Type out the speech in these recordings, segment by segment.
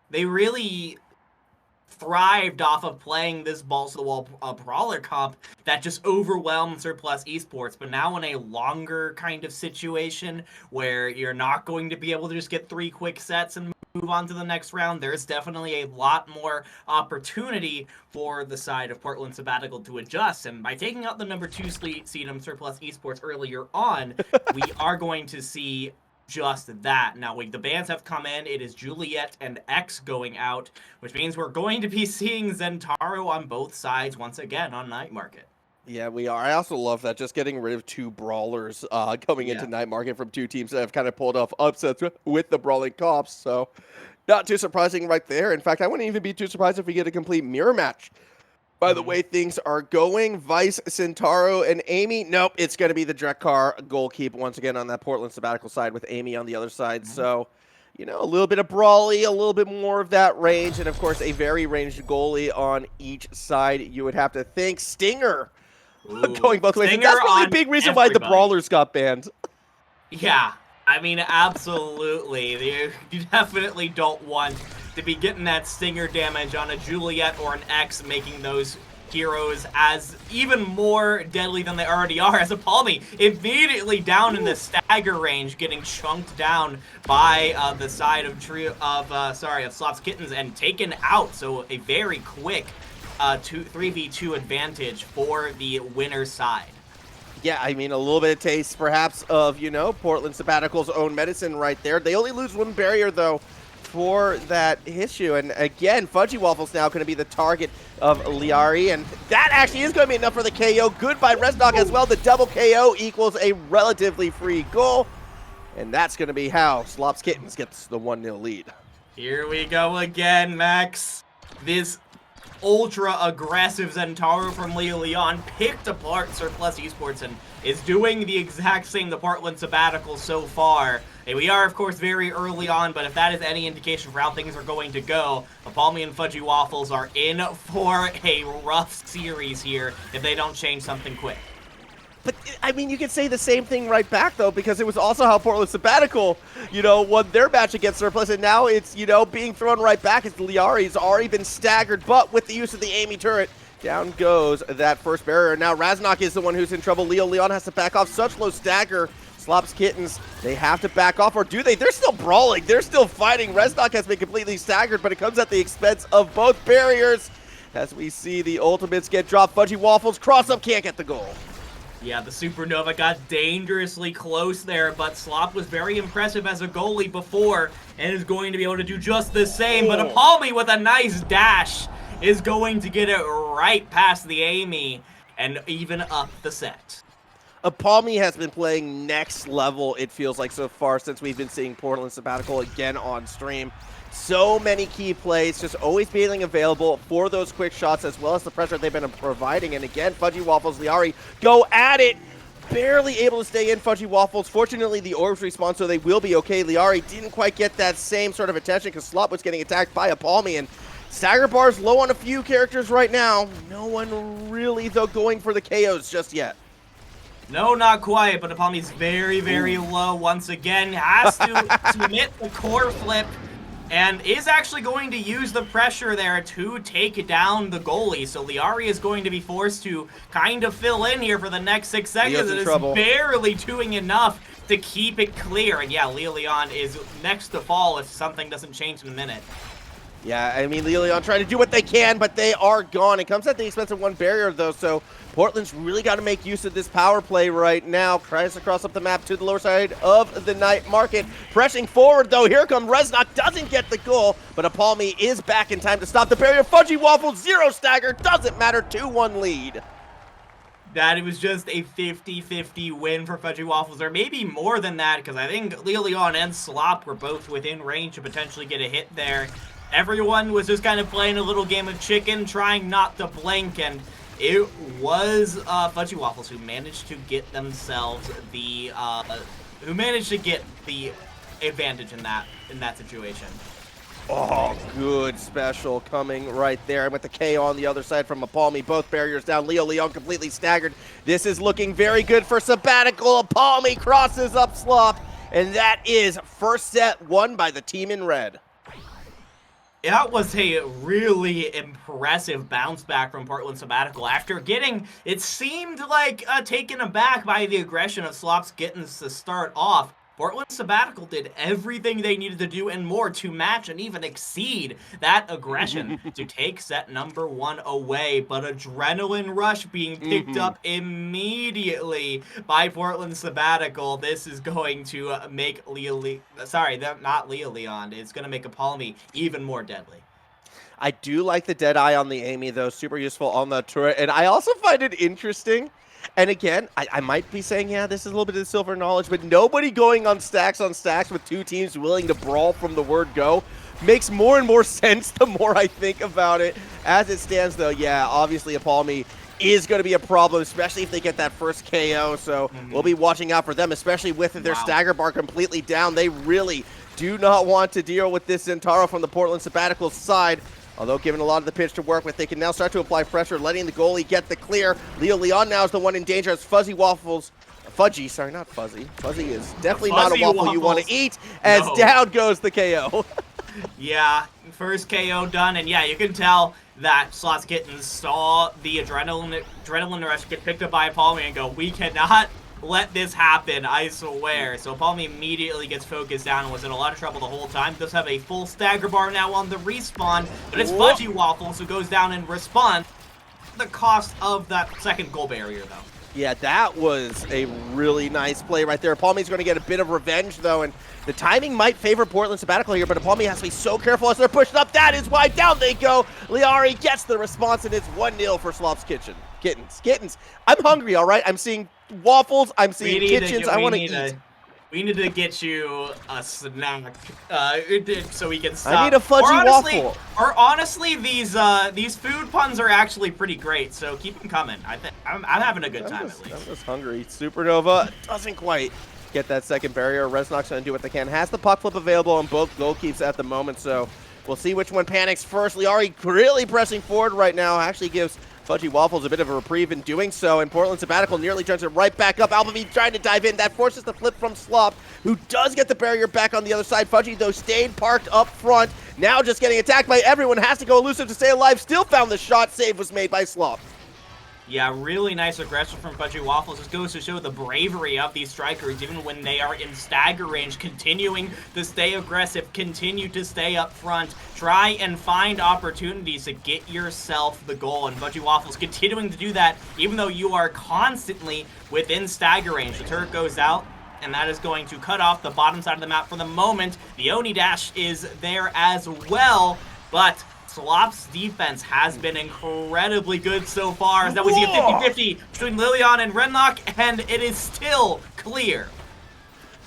they really thrived off of playing this balls-to-the-wall brawler comp that just overwhelmed Surplus Esports. But now in a longer kind of situation where you're not going to be able to just get 3 quick sets and move on to the next round, there's definitely a lot more opportunity for the side of Portland Sabbatical to adjust. And by taking out the number 2 seed in Surplus Esports earlier on, we are going to see just that. Now, the bans have come in. It is Juliet and X going out, which means we're going to be seeing Zentaro on both sides once again on Night Market. Yeah, we are. I also love that, just getting rid of 2 brawlers coming into Night Market from 2 teams that have kind of pulled off upsets with the brawling cops. So not too surprising right there. In fact, I wouldn't even be too surprised if we get a complete mirror match. By the way things are going, Vice, Centauro, and Amy. Nope, it's going to be the Drekar goalkeep once again on that Portland Sabbatical side with Amy on the other side. So, you know, a little bit of brawly, a little bit more of that range, and of course a very ranged goalie on each side, you would have to think. Stinger going both ways. And that's probably a big reason why the brawlers got banned. Yeah, I mean, absolutely. You definitely don't want to be getting that Stinger damage on a Juliet or an X, making those heroes as even more deadly than they already are, as apalme immediately down in the stagger range, getting chunked down by the side of Slop's Kittens and taken out. So a very quick 3v2 advantage for the winner's side. Yeah, I mean, a little bit of taste, perhaps, of, you know, Portland Sabbatical's own medicine right there. They only lose 1 barrier, though, for that issue. And again, FudgyWaffles now going to be the target of lyarri, and that actually is going to be enough for the KO. Good by Reznok as well. The double KO equals a relatively free goal, and that's going to be how Slop's Kittens gets the 1-0 lead. Here we go again, Max. This ultra-aggressive Zentaro from Leo Leon picked apart Surplus Esports and is doing the exact same the Portland Sabbatical so far. And we are, of course, very early on, but if that is any indication for how things are going to go, apalme and FudgyWaffles are in for a rough series here if they don't change something quick. But, I mean, you could say the same thing right back, though, because it was also how Portland Sabbatical, you know, won their match against Surplus, and now it's, you know, being thrown right back as lyarri's already been staggered, but with the use of the Amy turret, down goes that first barrier. Now Reznok is the one who's in trouble. Leo Leon has to back off. Such low stagger. Slop's Kittens, they have to back off, or do they? They're still brawling. They're still fighting. Reznok has been completely staggered, but it comes at the expense of both barriers. As we see the ultimates get dropped, FudgyWaffles cross-up, can't get the goal. Yeah, the Supernova got dangerously close there, but Slop was very impressive as a goalie before and is going to be able to do just the same. But apalme with a nice dash is going to get it right past the Amy and even up the set. apalme has been playing next level, it feels like, so far since we've been seeing Portland Sabbatical again on stream. So many key plays, just always being available for those quick shots, as well as the pressure they've been providing. And again, FudgyWaffles, lyarri go at it. Barely able to stay in, FudgyWaffles. Fortunately, the orbs respawn, so they will be okay. lyarri didn't quite get that same sort of attention because Slop was getting attacked by apalme, and stagger bar's low on a few characters right now. No one really, though, going for the KOs just yet. No, not quite, but apalme's very, very low once again. Has to submit the core flip and is actually going to use the pressure there to take down the goalie. So lyarri is going to be forced to kind of fill in here for the next 6 seconds. It is barely doing enough to keep it clear. And yeah, Leo Leon is next to fall if something doesn't change in a minute. Yeah, I mean, Leo Leon trying to do what they can, but they are gone. It comes at the expense of 1 barrier, though, so Portland's really got to make use of this power play right now. Tries to cross up the map to the lower side of the night market. Pressing forward, though. Here comes Reznok. Doesn't get the goal, but apalme is back in time to stop the barrier. FudgyWaffles, 0 stagger. Doesn't matter. 2-1 lead. That it was just a 50-50 win for FudgyWaffles, or maybe more than that, because I think Leo Leon and Slop were both within range to potentially get a hit there. Everyone was just kind of playing a little game of chicken, trying not to blink, and it was FudgyWaffles who managed to get themselves the advantage in that situation. Oh, good special coming right there. And with the K on the other side from apalme, both barriers down. Leo Leon completely staggered. This is looking very good for Sabbatical. apalme crosses up Slop, and that is first set won by the team in red. That was a really impressive bounce back from Portland Sabbatical after getting, it seemed like, taken aback by the aggression of Slops Kittens to start off. Portland Sabbatical did everything they needed to do and more to match and even exceed that aggression to take set number 1 away, but Adrenaline Rush being picked up immediately by Portland Sabbatical. This is going to make not Leon, it's going to make apalme even more deadly. I do like the Deadeye on the Amy, though. Super useful on the turret. And I also find it interesting. And again, I might be saying, yeah, this is a little bit of silver knowledge, but nobody going on stacks with two teams willing to brawl from the word go makes more and more sense the more I think about it. As it stands, though, yeah, obviously apalme is going to be a problem, especially if they get that first KO. So we'll be watching out for them, especially with their stagger bar completely down. They really do not want to deal with this Zentaro from the Portland Sabbatical side. Although given a lot of the pitch to work with, they can now start to apply pressure, letting the goalie get the clear. Leon now is the one in danger as Fudgy, sorry, not Fuzzy. Fuzzy is definitely not a waffle you want to eat, as down goes the KO. Yeah, first KO done, and yeah, you can tell that Slots Kittens saw the adrenaline rush get picked up by apalme and go, we cannot let this happen, I swear. So apalme immediately gets focused down and was in a lot of trouble the whole time. Does have a full stagger bar now on the respawn, but it's FudgyWaffles who goes down in response. The cost of that second goal barrier, though. Yeah, that was a really nice play right there. apalme's going to get a bit of revenge, though, and the timing might favor Portland Sabbatical here, but apalme has to be so careful as they're pushed up. That is why down they go. Lyarri gets the response, and it's 1-0 for Slops Kittens. I'm hungry, all right? I'm seeing waffles. I'm seeing kitchens. I want to eat. We need to get you a snack, so we can stop. I need a fudgy waffle. Or honestly, these food puns are actually pretty great. So keep them coming. I'm having a good time at least. I'm just hungry. Supernova doesn't quite get that second barrier. Reznok's gonna do what they can. Has the puck flip available on both goalkeepers at the moment. So we'll see which one panics first. Lyarri really pressing forward right now. Actually gives FudgyWaffles a bit of a reprieve in doing so, and Portland Sabbatical nearly turns it right back up. apalme trying to dive in. That forces the flip from Slop, who does get the barrier back on the other side. Fudgy, though, stayed parked up front. Now just getting attacked by everyone. Has to go elusive to stay alive. Still found the shot. Save was made by Slop. Yeah, really nice aggression from FudgyWaffles. This goes to show the bravery of these strikers, even when they are in stagger range, continuing to stay aggressive, continue to stay up front, try and find opportunities to get yourself the goal. And FudgyWaffles continuing to do that, even though you are constantly within stagger range. The turret goes out, and that is going to cut off the bottom side of the map for the moment. The Oni Dash is there as well, but Slop's defense has been incredibly good so far, as that we see a 50-50 between Lilian and Reznok, and it is still clear.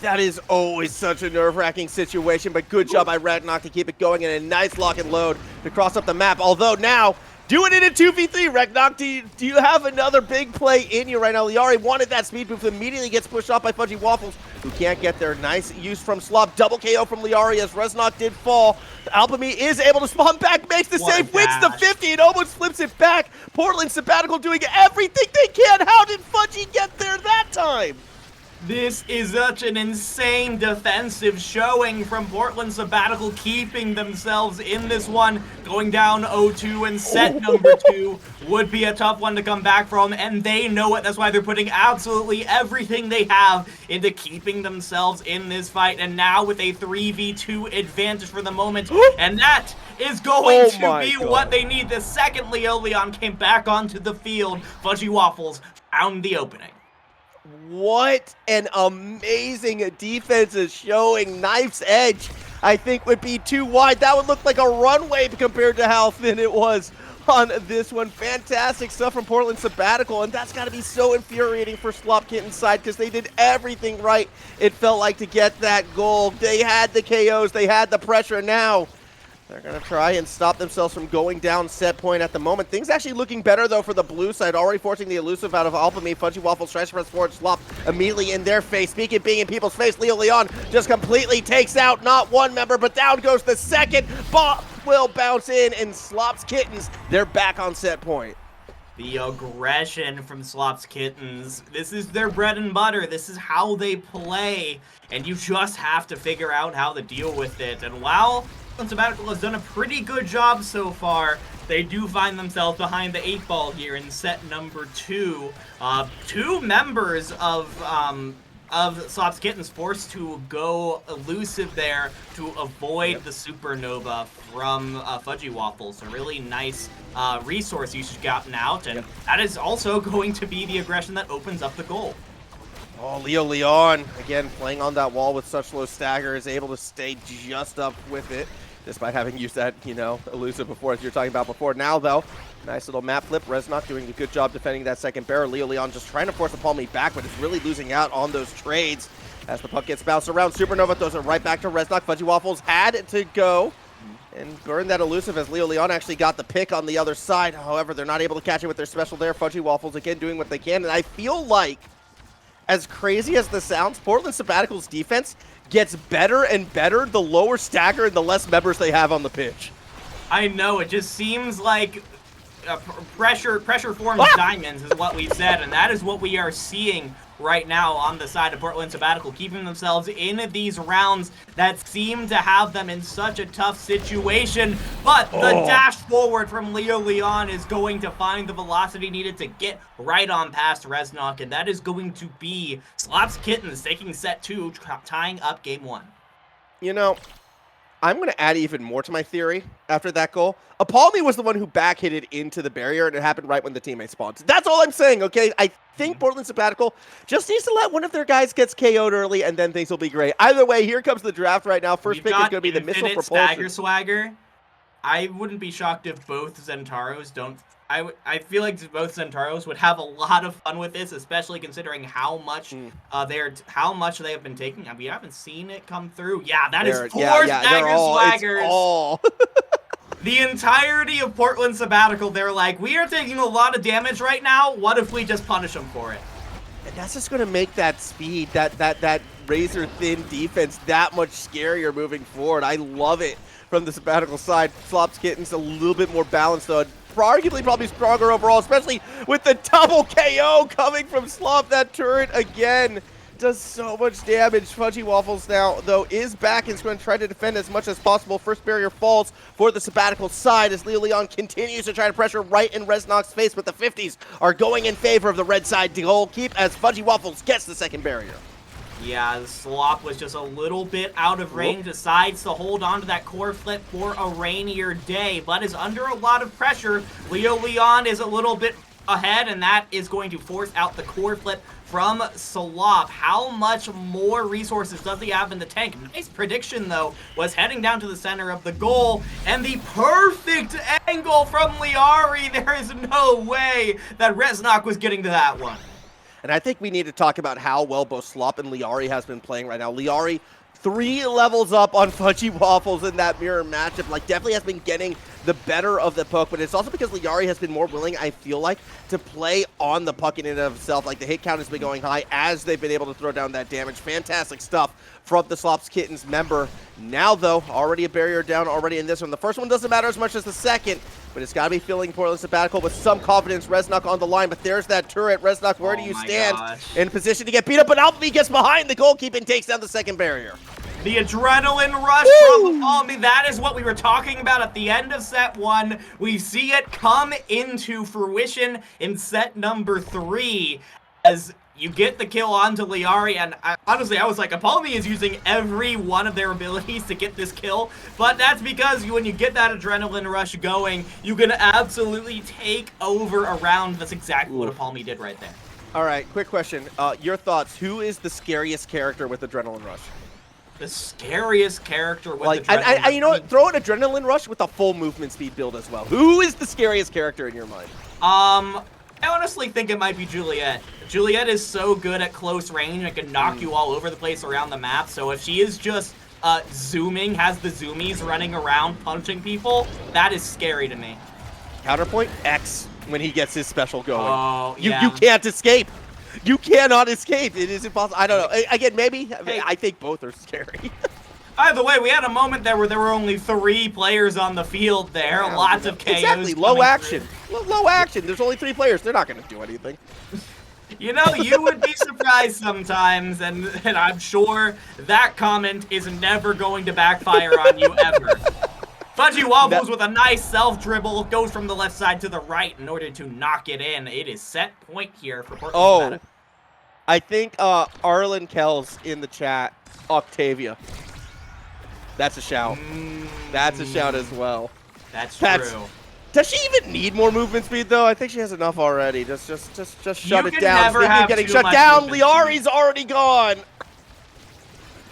That is always such a nerve-wracking situation, but good job by Reznok to keep it going, and a nice lock and load to cross up the map. Although now, doing it in 2v3, Reznok, do you have another big play in you right now? Lyarri wanted that speed boost, immediately gets pushed off by FudgyWaffles, who can't get there. Nice use from Slop. Double KO from Lyarri as Reznok did fall. apalme is able to spawn back, makes the save, wins the 50, and almost flips it back. Portland Sabbatical doing everything they can. How did Fudgy get there that time? This is such an insane defensive showing from Portland Sabbatical, keeping themselves in this one. Going down 0-2 and set number 2 would be a tough one to come back from, and they know it. That's why they're putting absolutely everything they have into keeping themselves in this fight. And now with a 3v2 advantage for the moment, and that is going to be what they need. The second Leon came back onto the field, FudgyWaffles found the opening. What an amazing defense is showing. Knife's edge, I think, would be too wide. That would look like a runway compared to how thin it was on this one. Fantastic stuff from Portland Sabbatical, and that's got to be so infuriating for Slop Kitten's side because they did everything right, it felt like, to get that goal. They had the KOs, they had the pressure. Now they're going to try and stop themselves from going down set point at the moment. Things actually looking better, though, for the blue side. Already forcing the elusive out of apalme. FudgyWaffles tries to press forward. Slop immediately in their face. Speaking of being in people's face, Leon just completely takes out not one member, but down goes the second. Ball will bounce in, and Slop's Kittens, they're back on set point. The aggression from Slops Kittens. This is their bread and butter. This is how they play, and you just have to figure out how to deal with it. And while And Sabbatical has done a pretty good job so far. They do find themselves behind the 8-ball here in set number 2. Two members of Slop's Kittens forced to go elusive there to avoid the supernova from FudgyWaffles. A really nice resource usage gotten out, and that is also going to be the aggression that opens up the goal. Oh, Leon, again, playing on that wall with such low stagger, is able to stay just up with it, despite having used that, elusive before, as you were talking about before. Now, though, nice little map flip. Reznok doing a good job defending that second barrel. Leon just trying to force apalme back, but it's really losing out on those trades as the puck gets bounced around. Supernova throws it right back to Reznok. FudgyWaffles had to go and burn that elusive as Leon actually got the pick on the other side. However, they're not able to catch it with their special there. FudgyWaffles, again, doing what they can, and I feel like, as crazy as this sounds, Portland Sabbatical's defense gets better and better the lower stagger and the less members they have on the pitch. I know, it just seems like pressure forms diamonds is what we've said, and that is what we are seeing right now on the side of Portland Sabbatical, keeping themselves in these rounds that seem to have them in such a tough situation. But the dash forward from Leon is going to find the velocity needed to get right on past Reznok, and that is going to be Slop's Kittens taking set 2, tying up game 1. I'm going to add even more to my theory after that goal. Apalme was the one who back hit it into the barrier, and it happened right when the teammate spawned. That's all I'm saying, okay? I think Portland Sabbatical just needs to let one of their guys get KO'd early, and then things will be great. Either way, here comes the draft right now. First pick is going to be the missile propulsion. Stagger swagger. I wouldn't be shocked if both Zentaros don't. I feel like both Zentaros would have a lot of fun with this, especially considering how much they have been taking. We haven't seen it come through. Yeah, that is 4 Stagger swaggers. The entirety of Portland Sabbatical, they're like, we are taking a lot of damage right now. What if we just punish them for it? And that's just going to make that speed, that razor-thin defense that much scarier moving forward. I love it from the Sabbatical side. Slop's Kittens a little bit more balanced, though. Arguably probably stronger overall, especially with the double KO coming from Slop. That turret, again, does so much damage. FudgyWaffles now, though, is back and is going to try to defend as much as possible. First barrier falls for the Sabbatical side as Leon continues to try to pressure right in Reznok's face, but the 50s are going in favor of the red side goal keep as FudgyWaffles gets the second barrier. Yeah, the Slop was just a little bit out of range, decides to hold on to that core flip for a rainier day, but is under a lot of pressure. Leon is a little bit ahead, and that is going to force out the core flip from Slop. How much more resources does he have in the tank? Nice prediction, though, was heading down to the center of the goal, and the perfect angle from lyarri. There is no way that Reznok was getting to that one. And I think we need to talk about how well both Slop and lyarri has been playing right now. lyarri 3 levels up on FudgyWaffles in that mirror matchup. Definitely has been getting the better of the puck, but it's also because lyarri has been more willing, I feel like, to play on the puck in and of itself. The hit count has been going high as they've been able to throw down that damage. Fantastic stuff from the Slop's Kittens member. Now, though, already a barrier down already in this one. The first one doesn't matter as much as the second, but it's got to be filling Portland Sabbatical with some confidence. Reznok on the line, but there's that turret. Reznok, where do you stand? In position to get beat up, but apalme gets behind the goalkeeping, takes down the second barrier. The adrenaline rush from apalme, that is what we were talking about at the end of set 1. We see it come into fruition in set number 3 as you get the kill onto lyarri, and honestly, I was like, apalme is using every one of their abilities to get this kill, but that's because when you get that adrenaline rush going, you can absolutely take over a round. That's exactly what apalme did right there. All right, quick question. Your thoughts, who is the scariest character with adrenaline rush? The scariest character with adrenaline rush. You know what? Throw an adrenaline rush with a full movement speed build as well. Who is the scariest character in your mind? I honestly think it might be Juliet. Juliet is so good at close range and can knock you all over the place around the map, so if she is just zooming, has the zoomies running around punching people, that is scary to me. Counterpoint, X when he gets his special going. Oh, You can't escape. You cannot escape. It is impossible. I don't know. Again, maybe. I think both are scary. By the way, we had a moment there where there were only 3 players on the field there. Yeah, lots of KOs. Exactly. Low action. Low action. There's only 3 players. They're not going to do anything. You know, you would be surprised sometimes, and I'm sure that comment is never going to backfire on you ever. FudgyWaffles with a nice self-dribble goes from the left side to the right in order to knock it in. It is set point here for Portland. Oh, I think Arlen Kells in the chat, Octavia. That's a shout. That's a shout as well. That's true. Does she even need more movement speed though? I think she has enough already. Just shut it down. Never have getting too shut much down. movement Lyarri's already gone.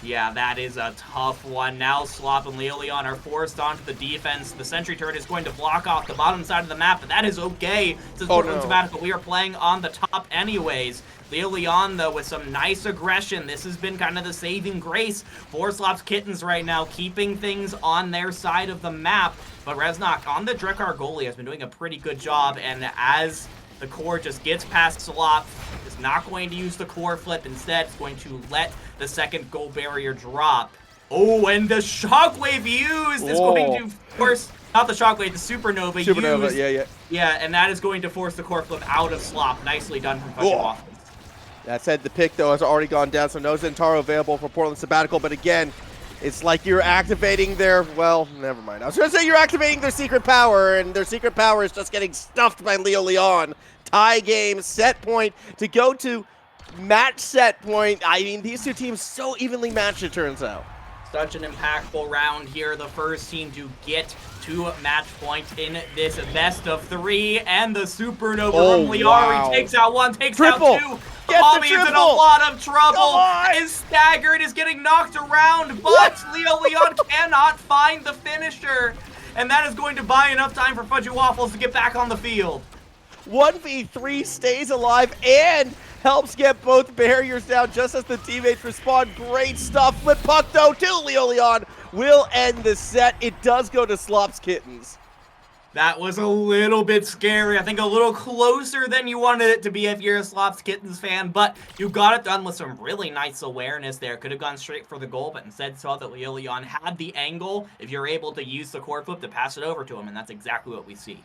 Yeah, that is a tough one. Now Slop and Leon are forced onto the defense. The sentry turret is going to block off the bottom side of the map, but that is okay. Since Portland Sabbatical, we are playing on the top anyways. Leon, though, with some nice aggression. This has been kind of the saving grace for Slop's Kittens right now, keeping things on their side of the map. But Reznok, on the Drekar goalie, has been doing a pretty good job, and as the core just gets past Slop, is not going to use the core flip. Instead, it's going to let the second goal barrier drop. Oh, and the shockwave used is going to force, not the shockwave, the supernova used. Yeah, and that is going to force the core flip out of Slop. Nicely done from FudgyWaffles. That said, the pick, though, has already gone down, so no Zentaro available for Portland Sabbatical. But again, it's like you're activating their, well, never mind. I was going to say you're activating their secret power, and their secret power is just getting stuffed by Leon. Tie game, set point, to go to match set point. I mean, these two teams so evenly matched, it turns out. Such an impactful round here. The first team to get to match point in this best of three. And the supernova from Lyarri takes out one, takes out two. Apalme is in a lot of trouble. Is staggered, is getting knocked around, but Leon cannot find the finisher. And that is going to buy enough time for FudgyWaffles to get back on the field. 1v3 stays alive and helps get both barriers down just as the teammates respond. Great stuff. Flip puck, though, to Leon will end the set. It does go to Slop's Kittens. That was a little bit scary. I think a little closer than you wanted it to be if you're a Slop's Kittens fan, but you got it done with some really nice awareness there. Could have gone straight for the goal, but instead saw that Leon had the angle if you're able to use the core flip to pass it over to him, and that's exactly what we see.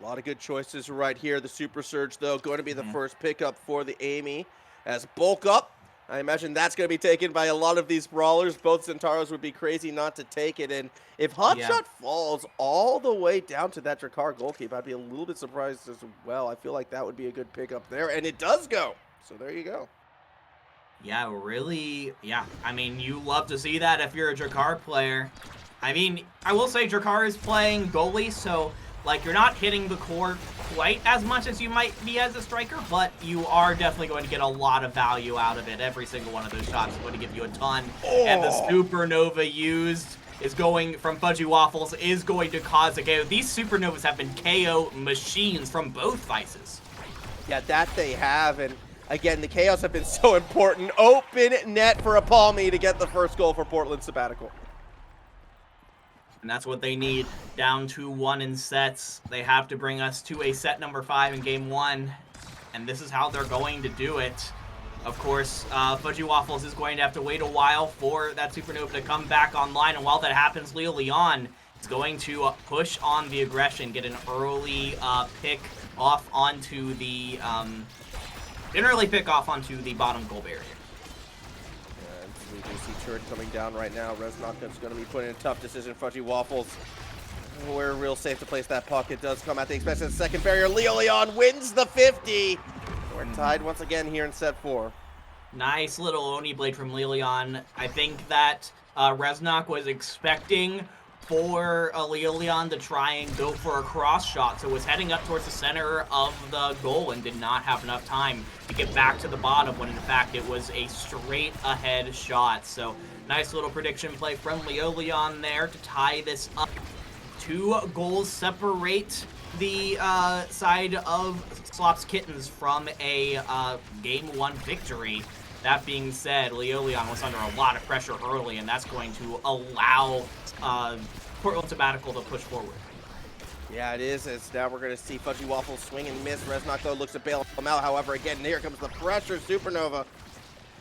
A lot of good choices right here. The Super Surge, though, going to be the first pickup for the Amy. As bulk up, I imagine that's going to be taken by a lot of these brawlers. Both Zentaros would be crazy not to take it. And if Hotshot falls all the way down to that Drekar goalkeeper, I'd be a little bit surprised as well. I feel like that would be a good pickup there. And it does go. So there you go. Yeah, really. Yeah, I mean, you love to see that if you're a Drekar player. I mean, I will say Drekar is playing goalie, so like, you're not hitting the core quite as much as you might be as a striker, but you are definitely going to get a lot of value out of it. Every single one of those shots is going to give you a ton. And the supernova used is going from FudgyWaffles is going to cause a KO. These supernovas have been KO machines from both vices. Yeah, that they have. And again, the chaos have been so important. Open net for Apalme to get the first goal for Portland Sabbatical. And that's what they need. Down 2-1 in sets. They have to bring us to a set number 5 in game 1. And this is how they're going to do it. Of course, FudgyWaffles is going to have to wait a while for that supernova to come back online. And while that happens, Leon is going to push on the aggression, get an early pick off onto the bottom goal barrier. We do see turret coming down right now. Reznok is going to be putting in a tough decision. FudgyWaffles, we're real safe to place that puck. It does come at the expense of the second barrier. Leon wins the 50. We're tied once again here in set 4. Nice little Oni blade from Leon. I think that Reznok was expecting for Leon to try and go for a cross shot, so was heading up towards the center of the goal and did not have enough time to get back to the bottom when in fact it was a straight ahead shot. So nice little prediction play from Leon there to tie this up. 2 goals separate the side of Slop's Kittens from a game 1 victory. That being said, Leon was under a lot of pressure early, and that's going to allow Portland Sabbatical to push forward. Yeah, it is. As now we're going to see FudgyWaffles swing and miss. Reznok, though, looks to bail him out. However, again, here comes the pressure. Supernova.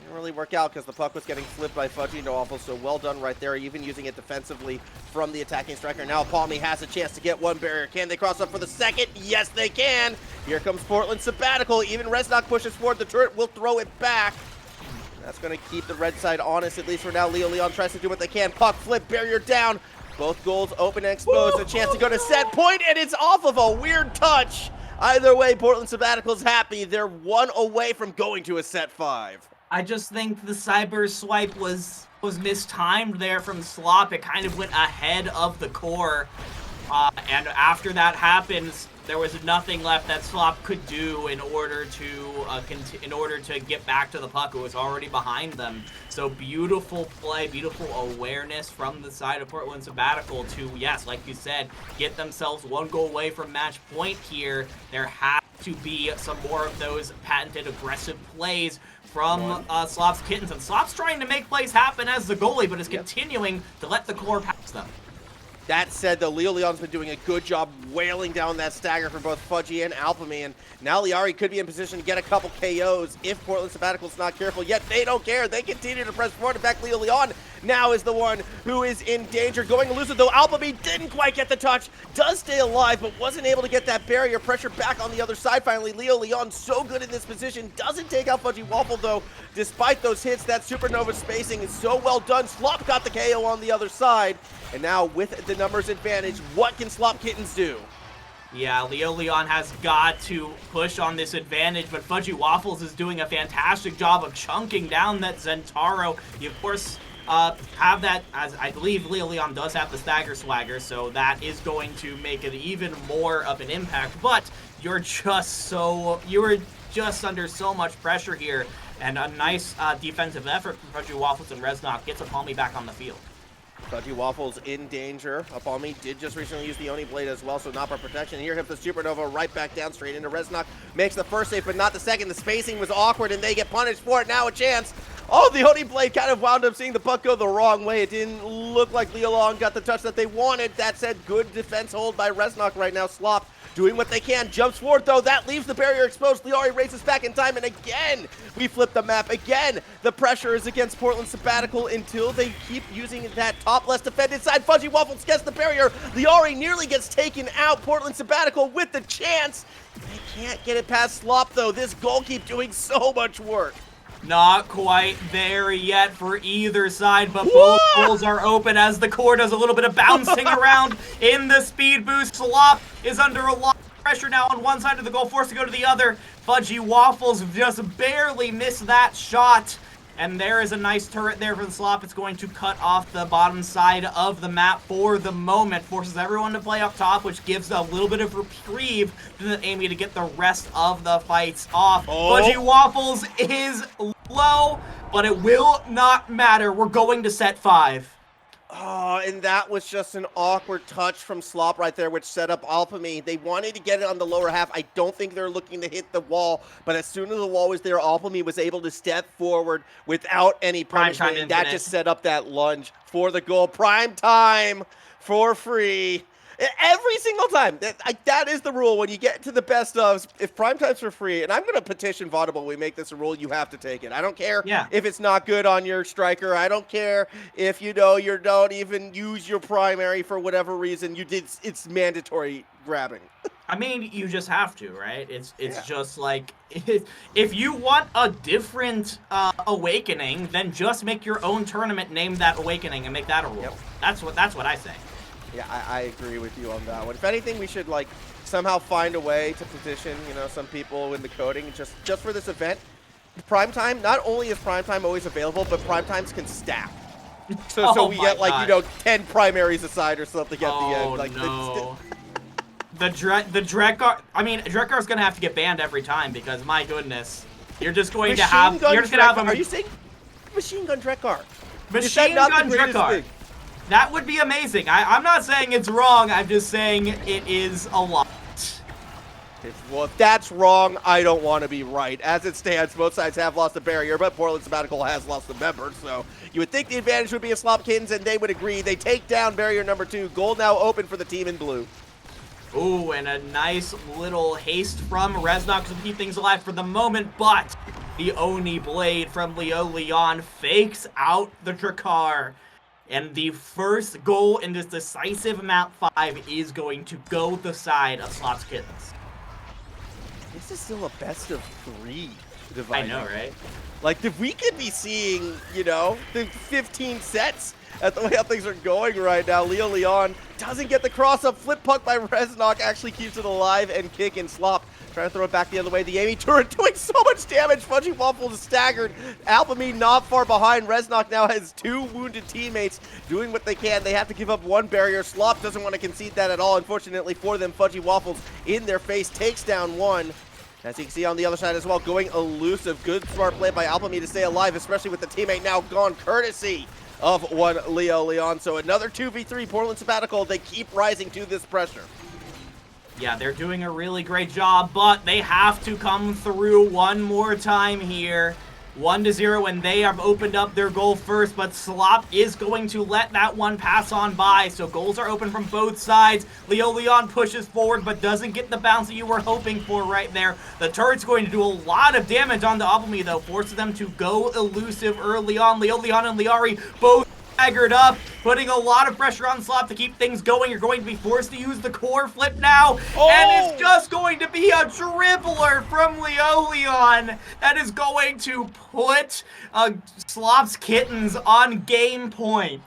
Didn't really work out because the puck was getting flipped by FudgyWaffles, so well done right there, even using it defensively from the attacking striker. Now apalme has a chance to get one barrier. Can they cross up for the second? Yes, they can. Here comes Portland Sabbatical. Even Reznok pushes forward. The turret will throw it back. That's going to keep the red side honest, at least for now. Leon tries to do what they can. Puck flip, barrier down. Both goals open and exposed. A chance to go to set point, and it's off of a weird touch. Either way, Portland Sabbatical's happy. They're one away from going to a set 5. I just think the cyber swipe was mistimed there from Slop. It kind of went ahead of the core. And after that happens, there was nothing left that Slop could do in order to get back to the puck. It was already behind them. So beautiful play, beautiful awareness from the side of Portland Sabbatical to, yes, like you said, get themselves one goal away from match point here. There has to be some more of those patented aggressive plays from Slop's Kittens. And Slop's trying to make plays happen as the goalie, but is continuing to let the core pass them. That said, though, Leon's been doing a good job wailing down that stagger for both Fudgy and apalme, and now lyarri could be in position to get a couple KOs if Portland Sabbatical's not careful, yet they don't care. They continue to press forward. In fact, Leon now is the one who is in danger, going elusive, though apalme didn't quite get the touch, does stay alive, but wasn't able to get that barrier. Pressure back on the other side finally. Leon so good in this position, doesn't take out FudgyWaffle, though, despite those hits. That supernova spacing is so well done. Slop got the KO on the other side. And now, with the numbers advantage, what can Slop Kittens do? Yeah, Leon has got to push on this advantage, but FudgyWaffles is doing a fantastic job of chunking down that Zentaro. You, of course, have that, as I believe Leon does have the stagger swagger, so that is going to make it even more of an impact, but you're just under so much pressure here, and a nice defensive effort from FudgyWaffles and Reznok gets apalme back on the field. FudgyWaffles in danger. apalme did just recently use the Oni Blade as well, so not for protection. Here comes the Supernova right back down straight into Reznok. Makes the first save, but not the second. The spacing was awkward, and they get punished for it. Now a chance. Oh, the Oni Blade kind of wound up seeing the puck go the wrong way. It didn't look like Leon got the touch that they wanted. That said, good defense hold by Reznok right now. Slop doing what they can. Jumps forward, though. That leaves the barrier exposed. lyarri races back in time, and again, we flip the map. Again, the pressure is against Portland Sabbatical until they keep using that top left defended side. FudgyWaffles gets the barrier. lyarri nearly gets taken out. Portland Sabbatical with the chance. They can't get it past Slop, though. This goal keep doing so much work. Not quite there yet for either side, but both goals are open as the core does a little bit of bouncing around in the speed boost. Slop is under a lot of pressure now on one side of the goal, forced to go to the other. FudgyWaffles just barely missed that shot. And there is a nice turret there for the Slop. It's going to cut off the bottom side of the map for the moment. Forces everyone to play up top, which gives a little bit of reprieve to the Amy to get the rest of the fights off. FudgyWaffles is low, but it will not matter. We're going to set 5. Oh, and that was just an awkward touch from Slop right there, which set up apalme. They wanted to get it on the lower half. I don't think they're looking to hit the wall, but as soon as the wall was there, apalme was able to step forward without any punishment, and that just set up that lunge for the goal. Primetime for free. Every single time. That is the rule. When you get to the best ofs, if Primetime's for free, and I'm going to petition Vodible, we make this a rule, you have to take it. I don't care if it's not good on your striker. I don't care if, you don't even use your primary for whatever reason. It's mandatory grabbing. I mean, you just have to, right? It's just like, if you want a different awakening, then just make your own tournament, name that awakening, and make that a rule. Yep. That's what I say. Yeah, I agree with you on that one. If anything, we should somehow find a way to position, some people in the coding just for this event. Primetime, not only is Primetime always available, but Primetimes can stack. So we get 10 primaries aside or something at the end. No. The Drekgar, Drekgar's gonna have to get banned every time because my goodness, you're just going to have Are you saying Machine Gun Drekgar? Machine Gun Drekgar. That would be amazing. I'm not saying it's wrong. I'm just saying it is a lot. If that's wrong, I don't want to be right. As it stands, both sides have lost the barrier, but Portland Sabbatical has lost the member. So you would think the advantage would be a Slop Kittens, and they would agree. They take down barrier number 2. Goal now open for the team in blue. Ooh, and a nice little haste from Reznok to keep things alive for the moment, but The Oni Blade from Leon fakes out the Drakkar. And the first goal in this decisive map 5 is going to go the side of Slop's Kittens. This is still a best of 3 I dividing. know, right? Like, if we could be seeing, you know, the 15 sets at the way how things are going right now. Leon doesn't get the cross-up. Flip puck by Reznok actually keeps it alive and kick and slop. Trying to throw it back the other way. The Amy turret doing so much damage. FudgyWaffles is staggered. Apalme not far behind. Reznok now has 2 wounded teammates doing what they can. They have to give up 1 barrier. Slop doesn't want to concede that at all. Unfortunately for them, FudgyWaffles in their face takes down 1. As you can see on the other side as well, going elusive. Good smart play by Apalme to stay alive, especially with the teammate now gone, courtesy of one Leon. So another 2v3, Portland Sabbatical. They keep rising to this pressure. Yeah, they're doing a really great job, but they have to come through one more time here. 1-0, and they have opened up their goal first, but Slop is going to let that one pass on by. So goals are open from both sides. Leon pushes forward, but doesn't get the bounce that you were hoping for right there. The turret's going to do a lot of damage on the Apalme, though, forces them to go elusive early on. Leon and lyarri both staggered up, putting a lot of pressure on Slop to keep things going. You're going to be forced to use the core flip now, and it's just going to be a dribbler from Leon that is going to put Slop's Kittens on game point.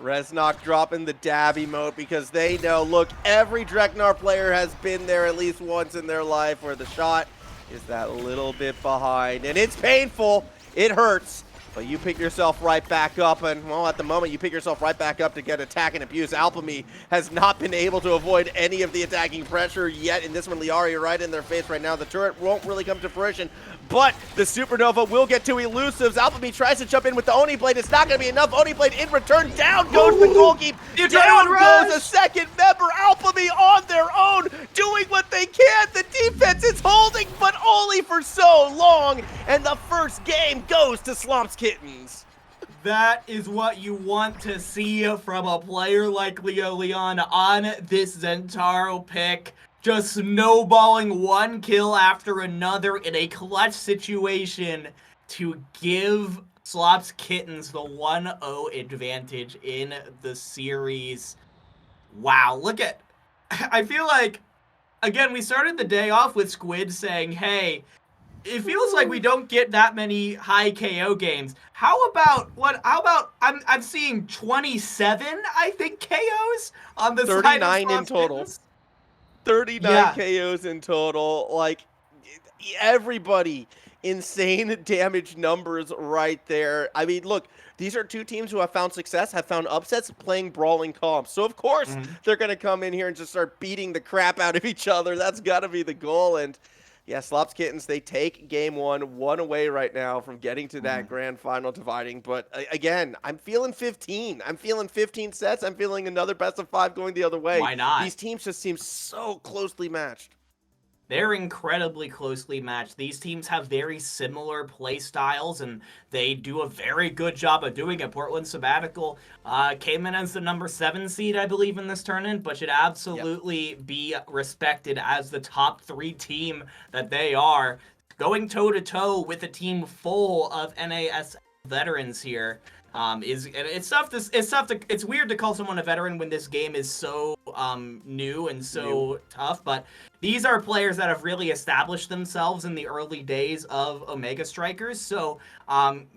Reznok dropping the dab emote because they know, look, every Dreknar player has been there at least once in their life where the shot is that little bit behind, and it's painful, it hurts. But you pick yourself right back up, and, well, at the moment, you pick yourself right back up to get attack and abuse. Apalme has not been able to avoid any of the attacking pressure yet. In this one, lyarri right in their face right now. The turret won't really come to fruition, but the Supernova will get to elusives. Apalme tries to jump in with the Oni Blade. It's not going to be enough. Oni Blade in return. Down goes the goalkeeper. Down goes a second member. Apalme on their own, doing what they can. The defense is holding, but only for so long. And the first game goes to Slop's Kittens. That is what you want to see from a player like Leon on this Zentaro pick. Just snowballing one kill after another in a clutch situation to give Slop's Kittens the 1-0 advantage in the series. Wow, look at... I feel like, again, we started the day off with Squid saying, hey, it feels like we don't get that many high KO games. How about I'm seeing 27, I think, KOs on the side of 39 in total. Kittens. 39 KOs in total. Like, everybody, insane damage numbers right there. I mean, look, these are 2 teams who have found success, have found upsets playing brawling comps. So, of course, they're going to come in here and just start beating the crap out of each other. That's got to be the goal. And yeah, Slop's Kittens, they take game 1 away right now from getting to that grand final dividing. But again, I'm feeling 15. I'm feeling 15 sets. I'm feeling another best of 5 going the other way. Why not? These teams just seem so closely matched. They're incredibly closely matched. These teams have very similar play styles, and they do a very good job of doing it. Portland Sabbatical came in as the number 7 seed, I believe, in this tournament, but should absolutely be respected as the top 3 team that they are. Going toe-to-toe with a team full of NAS veterans here. It's weird to call someone a veteran when this game is so new and so tough, but these are players that have really established themselves in the early days of Omega Strikers, so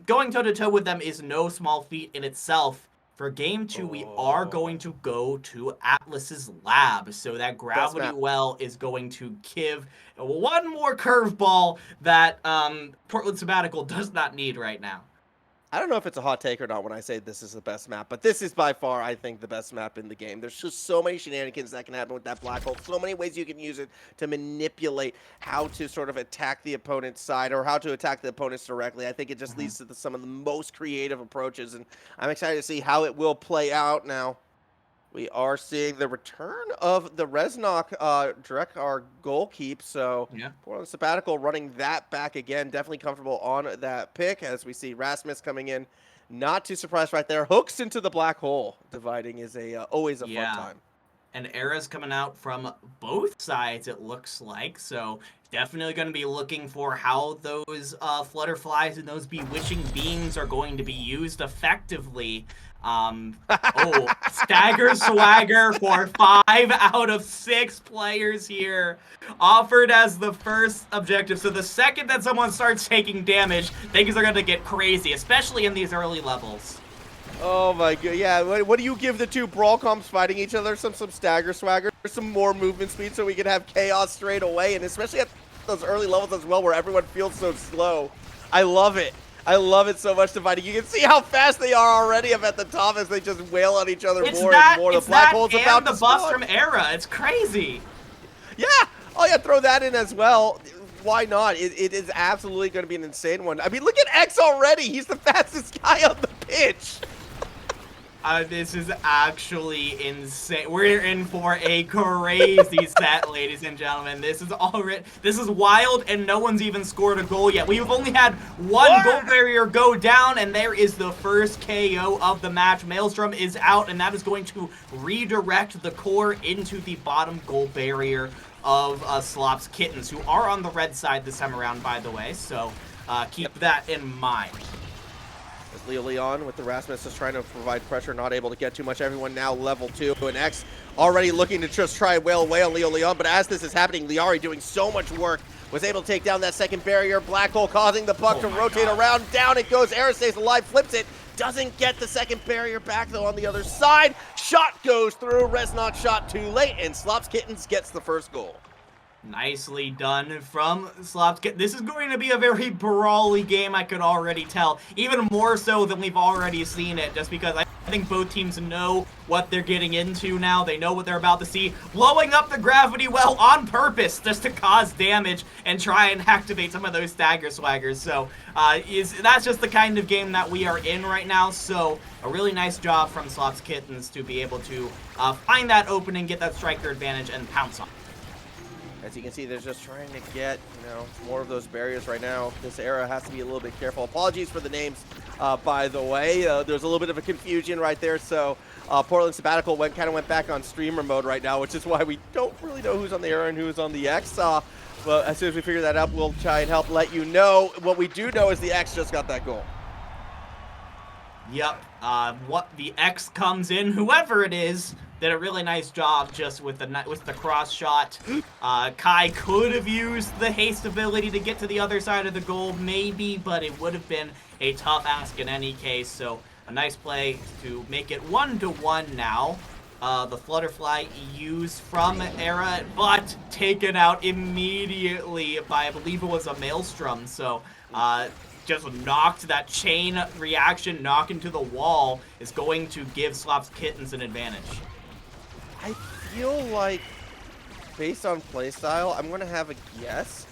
going toe-to-toe with them is no small feat in itself. For game 2, we are going to go to Atlas's lab, so that gravity well is going to give one more curveball that Portland Sabbatical does not need right now. I don't know if it's a hot take or not when I say this is the best map, but this is by far, I think, the best map in the game. There's just so many shenanigans that can happen with that black hole, so many ways you can use it to manipulate how to sort of attack the opponent's side or how to attack the opponents directly. I think it just leads to some of the most creative approaches, and I'm excited to see how it will play out now. We are seeing the return of the Reznok Drakkar goal keep, so Portland Sabbatical running that back again. Definitely comfortable on that pick as we see Rasmus coming in. Not too surprised right there. Hooks into the black hole. Dividing is always a fun time. And Era's coming out from both sides, it looks like. So definitely going to be looking for how those flutterflies and those bewitching beams are going to be used effectively. Oh, stagger swagger for 5 out of 6 players here. Offered as the first objective. So the second that someone starts taking damage, things are going to get crazy, especially in these early levels. Oh my god, yeah, what do you give the two brawl comps fighting each other? Some stagger swagger, some more movement speed so we can have chaos straight away, and especially at those early levels as well where everyone feels so slow. I love it. I love it so much, Dividing. You can see how fast they are already up at the top as they just wail on each other more and more. The black hole's about to spawn. The bust from Era. It's crazy. Yeah. Oh yeah, throw that in as well. Why not? It is absolutely going to be an insane one. I mean, look at X already. He's the fastest guy on the pitch. This is actually insane. We're in for a crazy set, ladies and gentlemen. This is wild, and no one's even scored a goal yet. We've only had one goal barrier go down, and there is the first KO of the match. Maelstrom is out, and that is going to redirect the core into the bottom goal barrier of Slop's Kittens, who are on the red side this time around, by the way. So keep that in mind. As Leo Leon with the Rasmus is trying to provide pressure, not able to get too much. Everyone now level 2, and X already looking to just try wail away on Leo Leon, but as this is happening, lyarri doing so much work, was able to take down that second barrier. Black hole causing the puck to rotate around. Down it goes. Era stays alive, flips it. Doesn't get the second barrier back, though, on the other side. Shot goes through. Reznok shot too late, and Slop's Kittens gets the first goal. Nicely done from Slop's Kittens. This is going to be a very brawly game, I could already tell. Even more so than we've already seen it, just because I think both teams know what they're getting into now. They know what they're about to see. Blowing up the gravity well on purpose just to cause damage and try and activate some of those stagger swaggers. So that's just the kind of game that we are in right now. So a really nice job from Slop's Kittens to be able to find that opening, get that striker advantage, and pounce on it. As you can see, they're just trying to get, more of those barriers right now. This Era has to be a little bit careful. Apologies for the names, by the way. There's a little bit of a confusion right there. So Portland Sabbatical kind of went back on streamer mode right now, which is why we don't really know who's on the Era and who's on the X. But as soon as we figure that out, we'll try and help let you know. What we do know is the X just got that goal. Yep. What the X comes in, whoever it is, did a really nice job just with the cross shot. Kai could have used the haste ability to get to the other side of the goal, maybe, but it would have been a tough ask in any case. So a nice play to make it 1-1 now. The Flutterfly used from Era, but taken out immediately by, I believe it was a Maelstrom. So just knocked that chain reaction, knock into the wall, is going to give Slop's Kittens an advantage. I feel like, based on playstyle, I'm going to have a guess.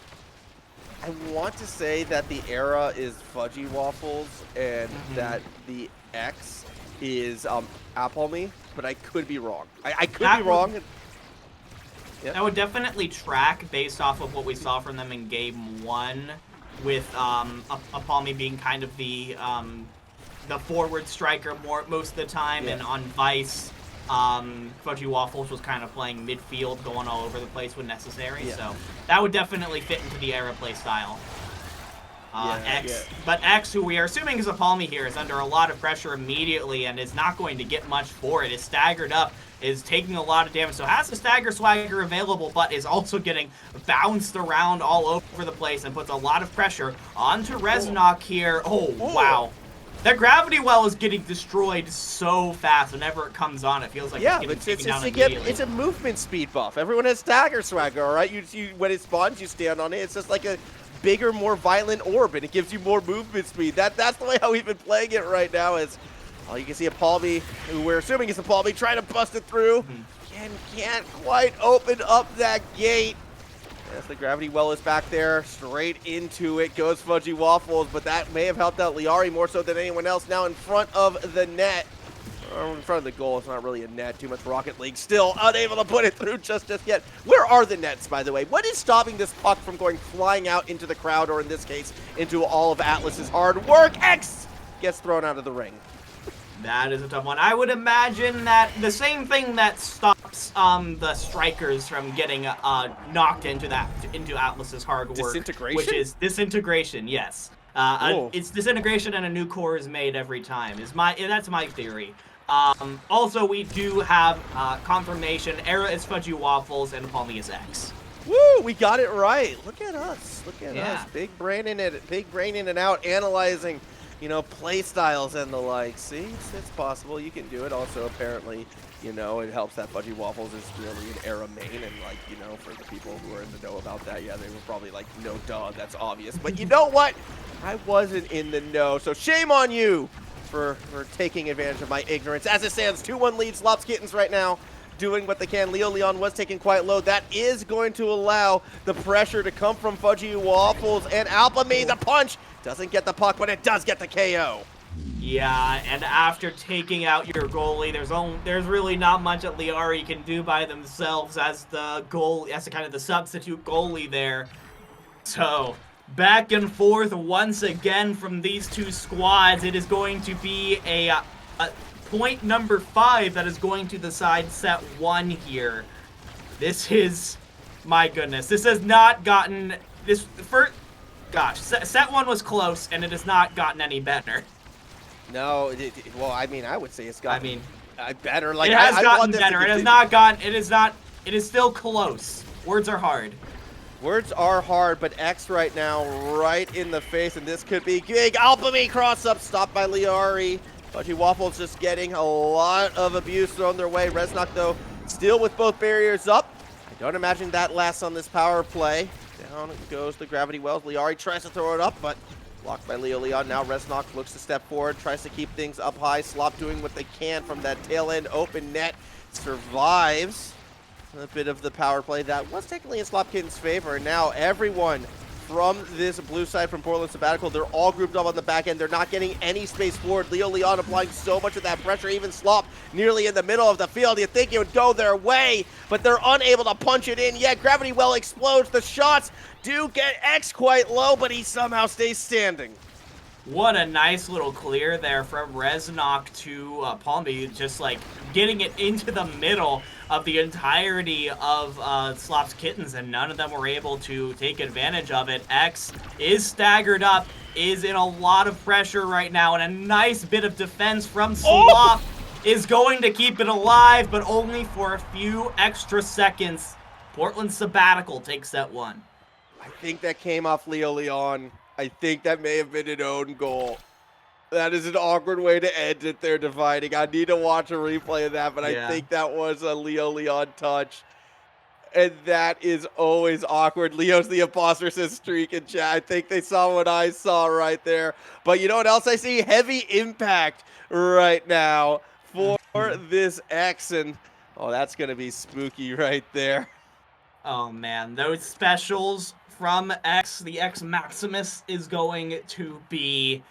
I want to say that the Era is FudgyWaffles and that the X is apalme, but I could be wrong. I could be wrong. That would definitely track based off of what we saw from them in Game 1, with apalme being kind of the forward striker most of the time, and on Vice, FudgyWaffles was kind of playing midfield, going all over the place when necessary. So that would definitely fit into the Era play style. But X, who we are assuming is apalme here, is under a lot of pressure immediately and is not going to get much for it. Is staggered up, is taking a lot of damage, so has the stagger swagger available, but is also getting bounced around all over the place and puts a lot of pressure onto Reznok here. Oh, wow. That gravity well is getting destroyed so fast. Whenever it comes on, it feels like it's getting taken down immediately. It's a movement speed buff. Everyone has stagger swagger, all right? When it spawns, you stand on it. It's just like a bigger, more violent orb, and it gives you more movement speed. That's the way how we've been playing it right now. Is you can see apalme, who we're assuming is apalme, trying to bust it through. Can't quite open up that gate. As the gravity well is back there, straight into it goes FudgyWaffles, but that may have helped out lyarri more so than anyone else. Now in front of the net, or in front of the goal. It's not really a net, too much Rocket League. Still unable to put it through just yet. Where are the nets, by the way? What is stopping this puck from going flying out into the crowd, or in this case, into all of Atlas's hard work? X gets thrown out of the ring. That is a tough one. I would imagine that the same thing that stops keeps the strikers from getting knocked into Atlas's hard work. Disintegration? Which is disintegration, yes. It's disintegration and a new core is made every time. That's my theory. Also, we do have confirmation. Era is FudgyWaffles and apalme is X. Woo! We got it right. Look at us. Look at us. Big brain in and out, analyzing, play styles and the like. See, it's possible. You can do it. Also, apparently, it helps that FudgyWaffles is really an Era main, and for the people who are in the know about that, yeah, they were probably like, no, duh, that's obvious. But you know what? I wasn't in the know, so shame on you for taking advantage of my ignorance. As it stands, 2-1 lead, Slops Kittens right now doing what they can. Leon was taking quite low. That is going to allow the pressure to come from FudgyWaffles, and apalme, the punch, doesn't get the puck, but it does get the KO. Yeah, and after taking out your goalie, there's really not much that lyarri can do by themselves as the kind of the substitute goalie there. So, back and forth once again from these two squads. It is going to be a point number 5 that is going to decide set 1 here. This is, my goodness, this has not gotten, set 1 was close, and it has not gotten any better. No, well, I mean, I would say it's gotten better. Like, it has gotten better. It has not gotten, it is still close. Words are hard. Words are hard, but X right now, right in the face, and this could be big. apalme cross-up, stopped by lyarri. FudgyWaffles just getting a lot of abuse thrown their way. Reznok, though, still with both barriers up. I don't imagine that lasts on this power play. Down goes the gravity wells. lyarri tries to throw it up, but blocked by Leon. Now Reznok looks to step forward, tries to keep things up high. Slop doing what they can from that tail end open net. Survives a bit of the power play that was technically in Slop Kitten's favor. And now everyone from this blue side from Portland Sabbatical, they're all grouped up on the back end. They're not getting any space forward. Leon applying so much of that pressure. Even Slop nearly in the middle of the field. You think it would go their way, but they're unable to punch it in yet. Gravity well explodes. The shots do get X quite low, but he somehow stays standing. What a nice little clear there from Reznok to apalme, just like getting it into the middle of the entirety of Slop's Kittens, and none of them were able to take advantage of it. X is staggered up, is in a lot of pressure right now, and a nice bit of defense from Slop is going to keep it alive, but only for a few extra seconds. Portland Sabbatical takes set 1. I think that came off Leon. I think that may have been an own goal. That is an awkward way to end it. They're dividing. I need to watch a replay of that, but I think that was a Leon touch. And that is always awkward. Leo's the imposter, says Streak in chat. I think they saw what I saw right there. But you know what else I see? Heavy impact right now for this X. And, oh, that's going to be spooky right there. Oh, man. Those specials from X, the X Maximus, is going to be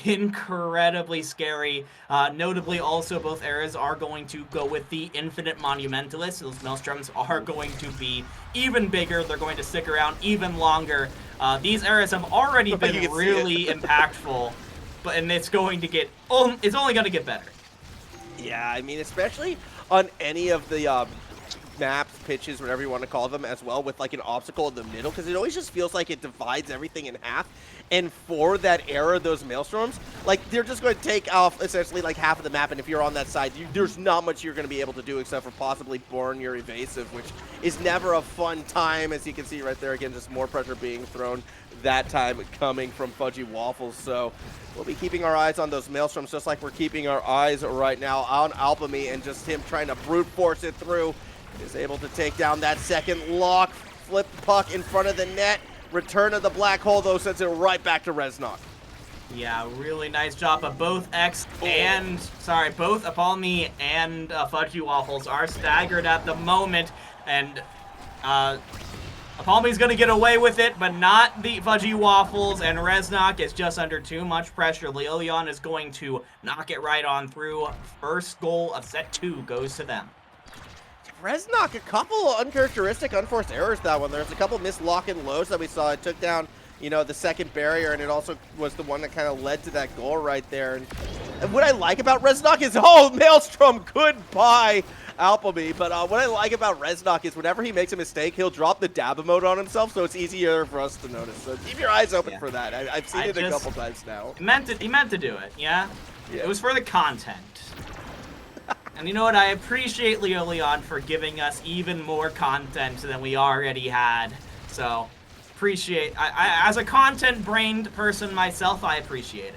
incredibly scary. Notably, also, both eras are going to go with the Infinite Monumentalist. Those Maelstroms are going to be even bigger. They're going to stick around even longer. These eras have already been really impactful, and it's going to get, it's only going to get better. Yeah, I mean, especially on any of the maps, pitches, whatever you want to call them, as well, with like an obstacle in the middle, because it always just feels like it divides everything in half. And for that era, those Maelstroms, like, they're just going to take off essentially like half of the map, and if you're on that side, there's not much you're going to be able to do except for possibly burn your evasive, which is never a fun time. As you can see right there, again, just more pressure being thrown, that time coming from FudgyWaffles. So we'll be keeping our eyes on those Maelstroms, just like we're keeping our eyes right now on apalme, and just him trying to brute force it through. Is able to take down that second lock, flip puck in front of the net. Return of the black hole, though, sends it right back to Reznok. Yeah, really nice job. But both X and, both apalme and FudgyWaffles are staggered at the moment. And apalme's going to get away with it, but not the FudgyWaffles. And Reznok is just under too much pressure. Leon is going to knock it right on through. First goal of set 2 goes to them. Reznok, a couple uncharacteristic, unforced errors that one. There's a couple missed lock and lows that we saw. It took down, the second barrier, and it also was the one that kind of led to that goal right there. And what I like about Reznok is, oh, Maelstrom, goodbye, apalme. But what I like about Reznok is whenever he makes a mistake, he'll drop the dab emote on himself, so it's easier for us to notice. So keep your eyes open for that. I've seen it a couple times now. He meant to do it, yeah? It was for the content. And you know what? I appreciate Leon for giving us even more content than we already had. So, appreciate. As a content-brained person myself, I appreciate it.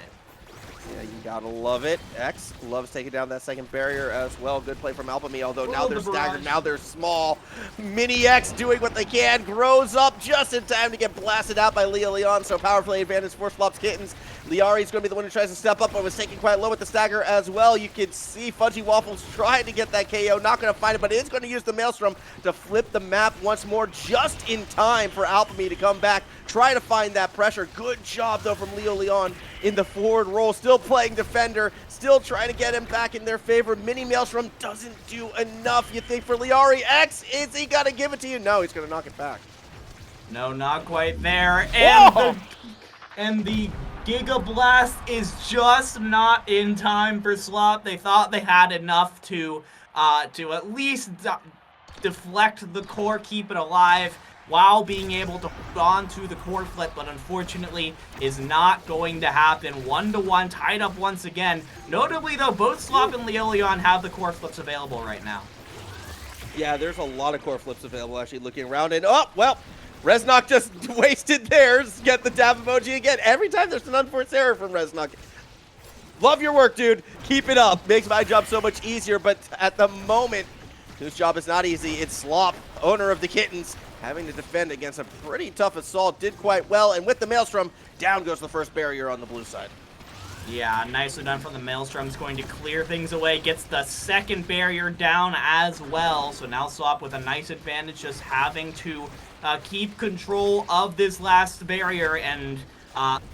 Yeah, you gotta love it. X loves taking down that second barrier as well. Good play from apalme, although now they're staggered, now they're small. Mini X doing what they can, grows up just in time to get blasted out by Leon, so power play advantage for Slop's Kittens. Lyarri's going to be the one who tries to step up, but was taken quite low with the stagger as well. You can see FudgyWaffles trying to get that KO, not going to find it, but is going to use the Maelstrom to flip the map once more, just in time for apalme to come back, try to find that pressure. Good job, though, from Leon in the forward roll, still playing defender, still trying to get him back in their favor. Mini Maelstrom doesn't do enough, you think, for Lyarri. X, is he going to give it to you? No, he's going to knock it back. No, not quite there. And the Giga Blast is just not in time for Slop. They thought they had enough to at least deflect the core, keep it alive, while being able to hold on to the core flip, but unfortunately is not going to happen. 1-1, tied up once again. Notably, though, both Slop and Leon have the core flips available right now. Yeah, there's a lot of core flips available, actually, looking around, and oh, well, Reznok just wasted theirs. Get the dab emoji again. Every time there's an unforced error from Reznok. Love your work, dude. Keep it up. Makes my job so much easier, but at the moment, whose job is not easy, it's Slop, owner of the Kittens, having to defend against a pretty tough assault. Did quite well, and with the Maelstrom, down goes the first barrier on the blue side. Yeah, nicely done from the Maelstrom. It's going to clear things away. Gets the second barrier down as well. So now Slop with a nice advantage, just having to keep control of this last barrier. And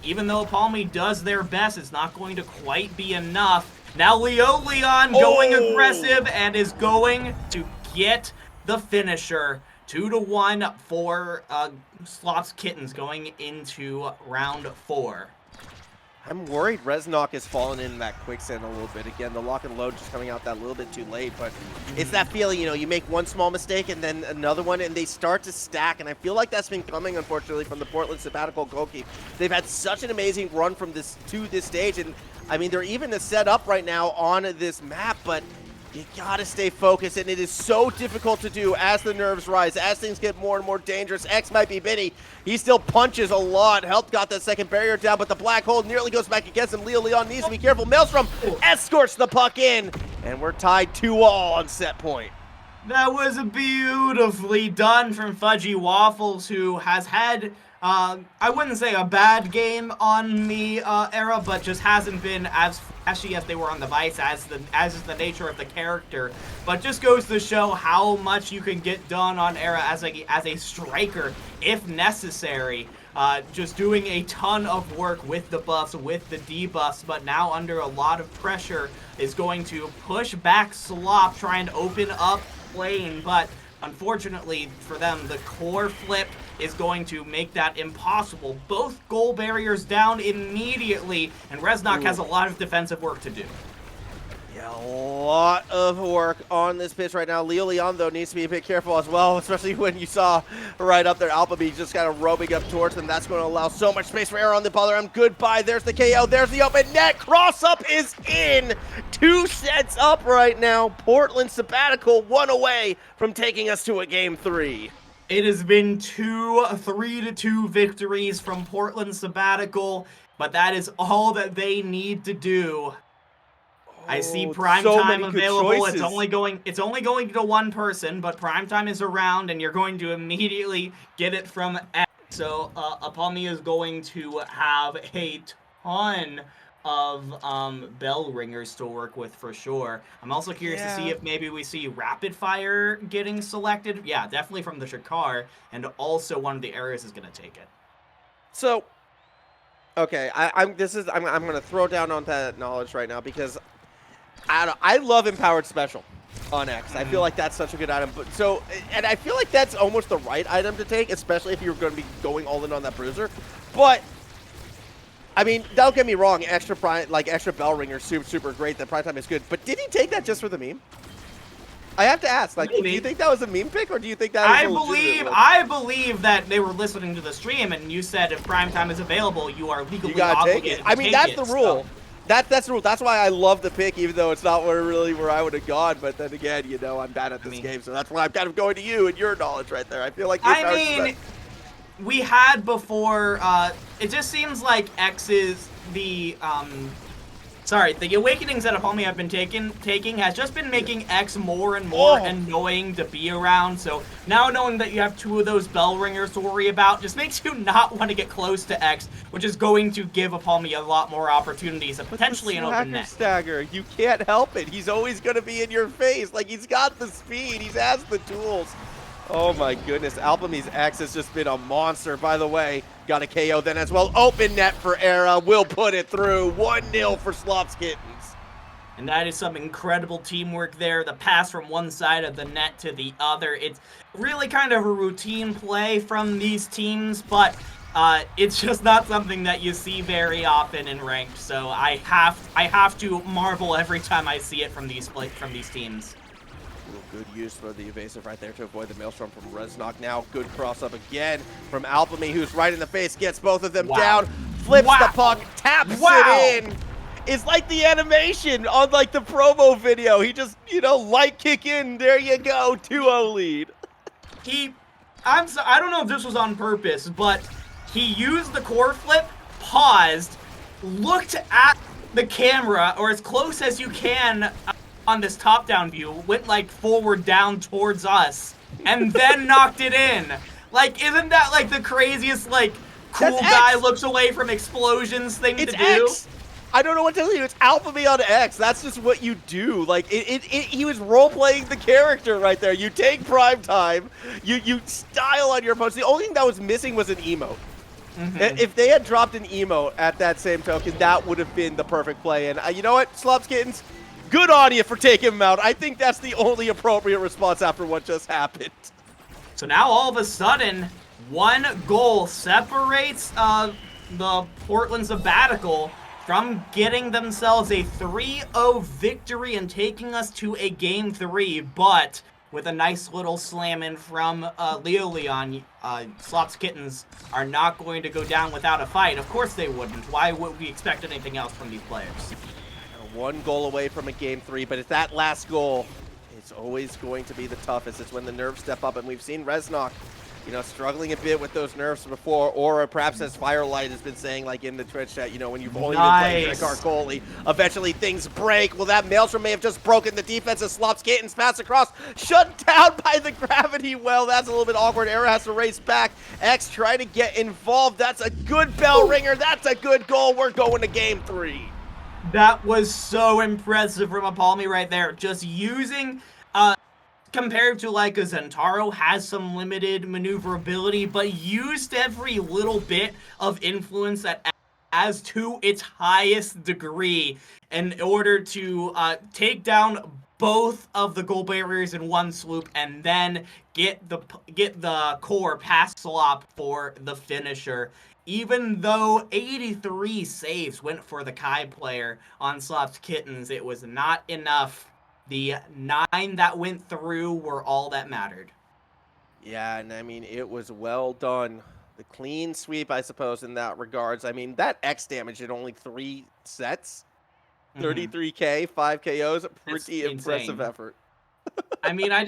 even though apalme does their best, it's not going to quite be enough. Now Leon going aggressive and is going to get the finisher. 2-1 for Slop's Kittens going into round 4. I'm worried Reznok has fallen in that quicksand a little bit. Again, the lock and load just coming out that little bit too late, but it's that feeling, you know, you make one small mistake and then another one, and they start to stack, and I feel like that's been coming, unfortunately, from the Portland Sabbatical goalkeeper. They've had such an amazing run from this to this stage, and I mean, they're even set up right now on this map, but you gotta stay focused, and it is so difficult to do as the nerves rise, as things get more and more dangerous. X might be Vinny. He still punches a lot. Help got that second barrier down, but the black hole nearly goes back against him. Leon needs to be careful. Maelstrom escorts the puck in, and we're tied 2-all on set point. That was beautifully done from FudgyWaffles, who has had, I wouldn't say a bad game on the era, but just hasn't been as flashy as they were on the Vice, as is the nature of the character. But just goes to show how much you can get done on era as a striker, if necessary. Just doing a ton of work with the buffs, with the debuffs, but now under a lot of pressure is going to push back Slop, try and open up lane, but unfortunately for them, the core flip is going to make that impossible. Both goal barriers down immediately, and Reznok has a lot of defensive work to do. Yeah, a lot of work on this pitch right now. Leon, though, needs to be a bit careful as well, especially when you saw right up there apalme just kind of roaming up towards them. That's going to allow so much space for error on the other arm. Goodbye. There's the KO. There's the open net. Cross up is in. 2 sets up right now. Portland Sabbatical 1 away from taking us to a game 3. It has been 3-2 victories from Portland Sabbatical, but that is all that they need to do. I see Primetime available. It's only going to one person, but Primetime is around, and you're going to immediately get it from X. So apalme is going to have a ton of bell ringers to work with for sure. I'm also curious to see if maybe we see Rapid Fire getting selected. Yeah, definitely from the Shakar, and also one of the areas is going to take it. So, okay, I'm going to throw down on that knowledge right now because I love Empowered Special on X. I feel like that's such a good item. But and I feel like that's almost the right item to take, especially if you're going to be going all in on that bruiser. But I mean, don't get me wrong, extra bell ringer, super great. The Primetime is good, but did he take that just for the meme? I have to ask, like, Maybe. do you think that was a meme pick, or do you think that was a legitimate one? I believe that they were listening to the stream, and you said if Primetime is available, you are legally obligated to take it. I mean, that's the rule. So. That's the rule. That's why I love the pick, even though it's not where I would have gone. But then again, you know, I'm bad at this game, so that's why I'm kind of going to you and your knowledge right there. I feel like we had before. It just seems like X is the the awakenings that apalme have been taking has just been making X more and more annoying to be around. So now knowing that you have 2 of those bell ringers to worry about just makes you not want to get close to X, which is going to give apalme a lot more opportunities of potentially an open net. Stagger, you can't help it. He's always going to be in your face. Like, he's got the speed. He has the tools. Oh my goodness, apalme's X has just been a monster. By the way, got a KO then as well. Open net for Era, will put it through. 1-0 for Slop's Kittens. And that is some incredible teamwork there. The pass from one side of the net to the other. It's really kind of a routine play from these teams, but it's just not something that you see very often in ranked. So I have to marvel every time I see it from these teams. Good use for the evasive right there to avoid the maelstrom from Reznok. Now good cross up again from apalme, who's right in the face, gets both of them down, flips the puck, taps it in. It's like the animation on like the promo video. He just, you know, light kick in, there you go, 2-0 lead. I don't know if this was on purpose, but he used the core flip, paused, looked at the camera, or as close as you can on this top-down view, went like forward down towards us, and then knocked it in. Like, isn't that like the craziest, like, cool guy looks away from explosions thing to do? X. I don't know what to tell you. It's apalme on X. That's just what you do. Like, he was role-playing the character right there. You take Primetime, you style on your opponents. The only thing that was missing was an emote. If they had dropped an emote at that same token, that would have been the perfect play. And you know what, Slop's Kittens? Good on you for taking him out. I think that's the only appropriate response after what just happened. So now all of a sudden, 1 goal separates the Portland Sabbatical from getting themselves a 3-0 victory and taking us to a Game 3. But with a nice little slam in from Leo Leon, Slop's Kittens are not going to go down without a fight. Of course they wouldn't. Why would we expect anything else from these players? 1 goal away from a Game 3, but it's that last goal. It's always going to be the toughest. It's when the nerves step up, and we've seen Reznok, you know, struggling a bit with those nerves before, or perhaps as Firelight has been saying, like in the Twitch chat, you know, when you've only been playing Trickart goalie, eventually things break. Well, that maelstrom may have just broken the defense as Slop's Kittens pass across, shut down by the gravity well. That's a little bit awkward. Era has to race back. X trying to get involved. That's a good bell ringer. That's a good goal. We're going to Game 3. That was so impressive from apalme right there. Just using, compared to like a Zentaro, has some limited maneuverability, but used every little bit of influence that as to its highest degree in order to take down both of the goal barriers in one swoop, and then get the core past slop for the finisher. Even though 83 saves went for the Kai player on Slop's Kittens, it was not enough. The 9 that went through were all that mattered. Yeah, and I mean, it was well done. The clean sweep, I suppose, in that regards. I mean, that X damage in only 3 sets, 33K, 5 KOs, pretty impressive effort. I mean, I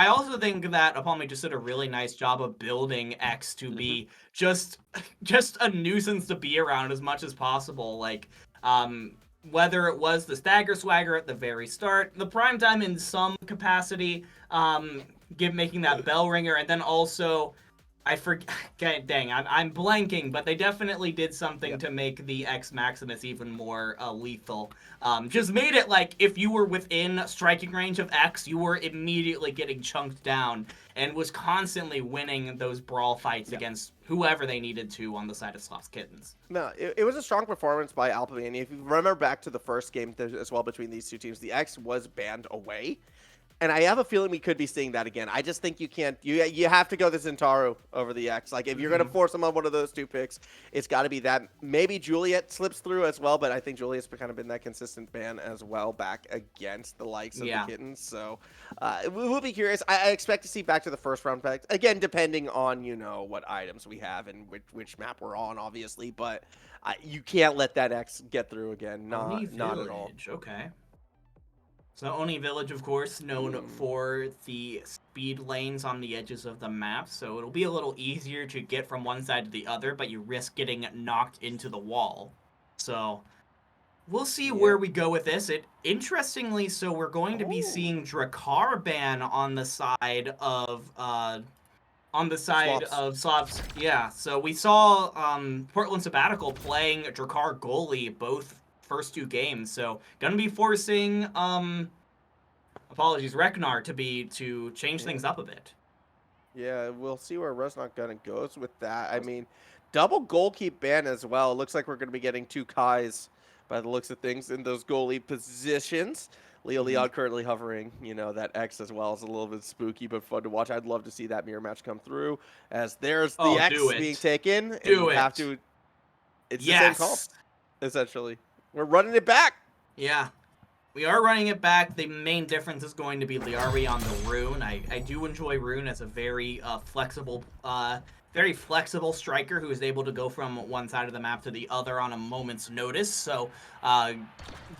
also think that apalme just did a really nice job of building X to be just a nuisance to be around as much as possible. Like, whether it was the stagger swagger at the very start, the Primetime in some capacity, making that bell ringer, and then also, I forget, dang, I'm blanking, but they definitely did something to make the X Maximus even more lethal. Just made it like if you were within striking range of X, you were immediately getting chunked down, and was constantly winning those brawl fights against whoever they needed to on the side of Slop's Kittens. No, it was a strong performance by apalme, and if you remember back to the first game as well between these two teams, the X was banned away. And I have a feeling we could be seeing that again. I just think you can't. You have to go the Zentaro over the X. Like, if you're going to force them on one of those two picks, it's got to be that. Maybe Juliet slips through as well, but I think Juliet's kind of been that consistent ban as well back against the likes of the Kittens. So we'll be curious. I expect to see back to the first round picks. Again, depending on, what items we have and which map we're on, obviously. But you can't let that X get through again. Not at all. Okay. So Oni Village, of course, known for the speed lanes on the edges of the map, so it'll be a little easier to get from one side to the other, but you risk getting knocked into the wall. So we'll see where we go with this. Interestingly, so we're going to be seeing Drakkar ban on the side of Slops. Yeah, so we saw Portland Sabbatical playing Drakkar goalie both first two games, so gonna be forcing Reznok to change things up a bit. Yeah, we'll see where Reznok gonna goes with that. I mean, double goalkeep ban as well. It looks like we're gonna be getting two Kais by the looks of things in those goalie positions. Leon currently hovering, that X as well is a little bit spooky but fun to watch. I'd love to see that mirror match come through as there's the X being taken. It's the same call, essentially. We're running it back. Yeah, we are running it back. The main difference is going to be lyarri on the Rune. I do enjoy Rune as a very flexible striker who is able to go from one side of the map to the other on a moment's notice. So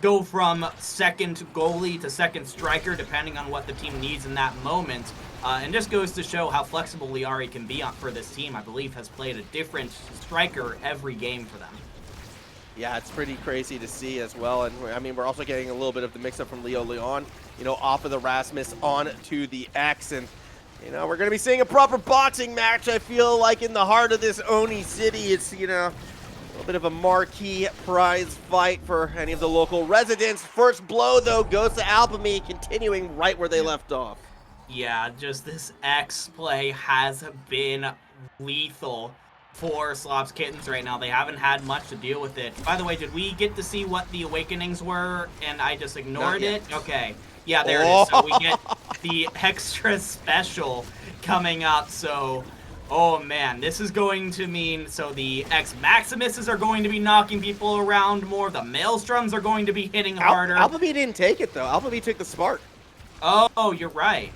go from second goalie to second striker depending on what the team needs in that moment. And just goes to show how flexible lyarri can be for this team. I believe has played a different striker every game for them. Yeah, it's pretty crazy to see as well. And I mean, we're also getting a little bit of the mix-up from Leon, off of the Rasmus on to the X. And, we're going to be seeing a proper boxing match, I feel like, in the heart of this Oni city. It's, a little bit of a marquee prize fight for any of the local residents. First blow, though, goes to apalme, continuing right where they left off. Yeah, just this X play has been lethal for Slop's Kittens right now. They haven't had much to deal with it. By the way, did we get to see what the awakenings were and I just ignored it? Okay. Yeah, there it is. So we get the extra special coming up. So, oh man, this is going to mean, so the X Maximuses are going to be knocking people around more. The Maelstroms are going to be hitting harder. apalme didn't take it though. apalme took the Spark. Oh, you're right.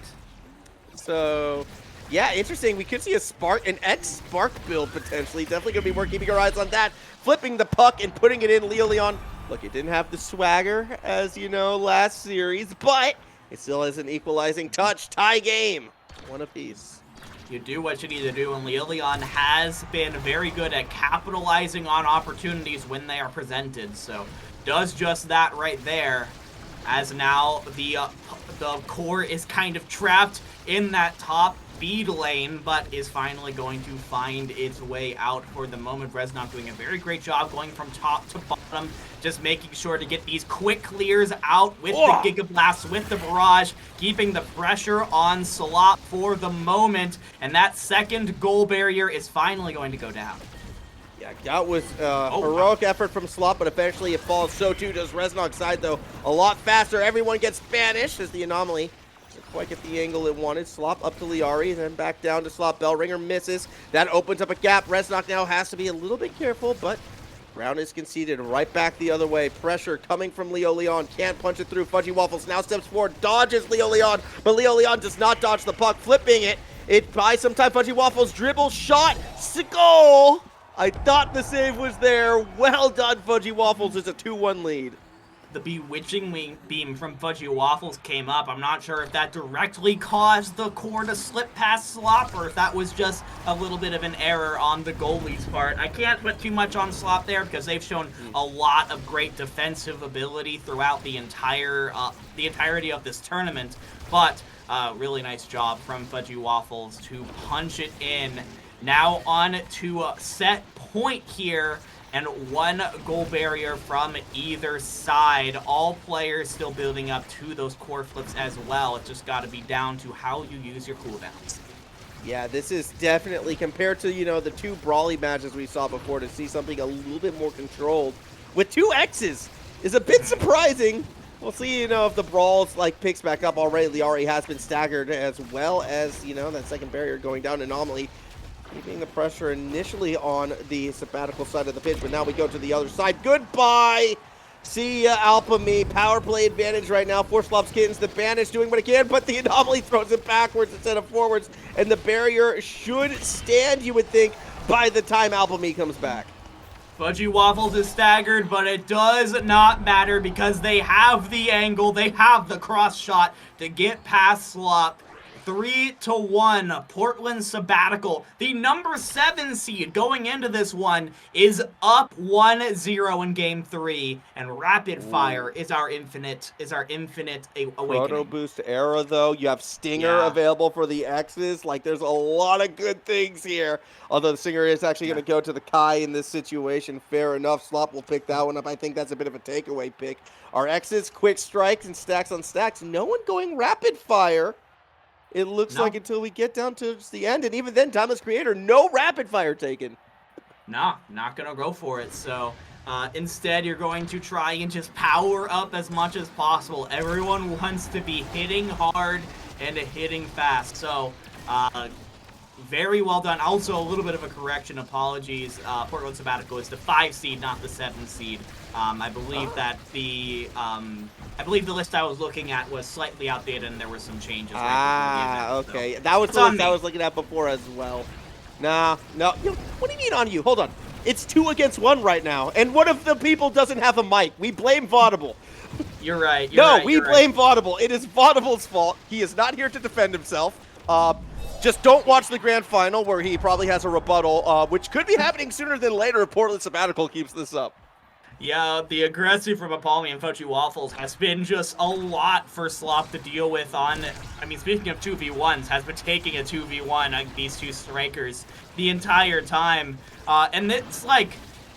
So, yeah, interesting. We could see an X-Spark build potentially. Definitely going to be worth keeping our eyes on that. Flipping the puck and putting it in Leon. Look, it didn't have the swagger as, last series, but it still has an equalizing touch. Tie game. One apiece. You do what you need to do, and Leon has been very good at capitalizing on opportunities when they are presented. So, does just that right there, as now the core is kind of trapped in that top speed lane, but is finally going to find its way out for the moment. Reznok doing a very great job going from top to bottom, just making sure to get these quick clears out with the Giga Blast, with the barrage, keeping the pressure on Slop for the moment, and that second goal barrier is finally going to go down. Yeah, that was heroic effort from Slop, but eventually it falls. So too does Reznok's side, though. A lot faster. Everyone gets banished as the anomaly didn't quite get the angle it wanted. Slop up to lyarri, then back down to Slop. Bellringer misses. That opens up a gap. Reznok now has to be a little bit careful, but round is conceded. Right back the other way. Pressure coming from Leon. Can't punch it through. FudgyWaffles now steps forward, dodges Leon, but Leon does not dodge the puck, flipping it. It buys some time. FudgyWaffles dribble shot. Goal! I thought the save was there. Well done, FudgyWaffles. It's a 2-1 lead. The bewitching beam from FudgyWaffles came up. I'm not sure if that directly caused the core to slip past Slop or if that was just a little bit of an error on the goalie's part. I can't put too much on Slop there because they've shown a lot of great defensive ability throughout the entirety of this tournament. But really nice job from FudgyWaffles to punch it in. Now on to set point here, and one goal barrier from either side. All players still building up to those core flips as well. It's just got to be down to how you use your cooldowns. Yeah, this is definitely, compared to, the two brawly matches we saw before, to see something a little bit more controlled with two X's is a bit surprising. We'll see, you know, if the brawls like picks back up already. Lyarri has been staggered as well as, you know, that second barrier going down. Anomaly keeping the pressure initially on the Sabbatical side of the pitch, but now we go to the other side. Goodbye! See ya, apalme. Power play advantage right now for Slop's Kittens. The Banish doing what it can, but the Anomaly throws it backwards instead of forwards, and the barrier should stand, you would think, by the time apalme comes back. FudgyWaffles is staggered, but it does not matter because they have the angle, they have the cross shot to get past Slop. 3-1, Portland Sabbatical. The number 7 seed going into this one is up 1-0 in game 3, and Rapid Fire is our infinite awakening. Proto Boost era, though. You have Stinger available for the X's. Like, there's a lot of good things here. Although the Stinger is actually going to go to the Kai in this situation. Fair enough. Slop will pick that one up. I think that's a bit of a takeaway pick. Our X's, quick strikes and stacks on stacks. No one going Rapid Fire. It looks like until we get down to the end, and even then, Timeless Creator, no rapid fire taken. Nah, not gonna go for it. So instead, you're going to try and just power up as much as possible. Everyone wants to be hitting hard and hitting fast. So very well done. Also, a little bit of a correction. Apologies. Portland Sabbatical is the 5 seed, not the 7 seed. I believe that I believe the list I was looking at was slightly outdated and there were some changes. Okay. So. That was the list I was looking at before as well. No. What do you mean on you? Hold on. It's 2 against 1 right now. And one of the people doesn't have a mic. We blame Vodible. You're right. We blame Vodible. It is Vodible's fault. He is not here to defend himself. Just don't watch the grand final where he probably has a rebuttal, which could be happening sooner than later if Portland Sabbatical keeps this up. Yeah, the aggressive from apalme and FudgyWaffles has been just a lot for Slop to deal with on, I mean, speaking of 2v1s, has been taking a 2v1 on these two strikers the entire time. And it's like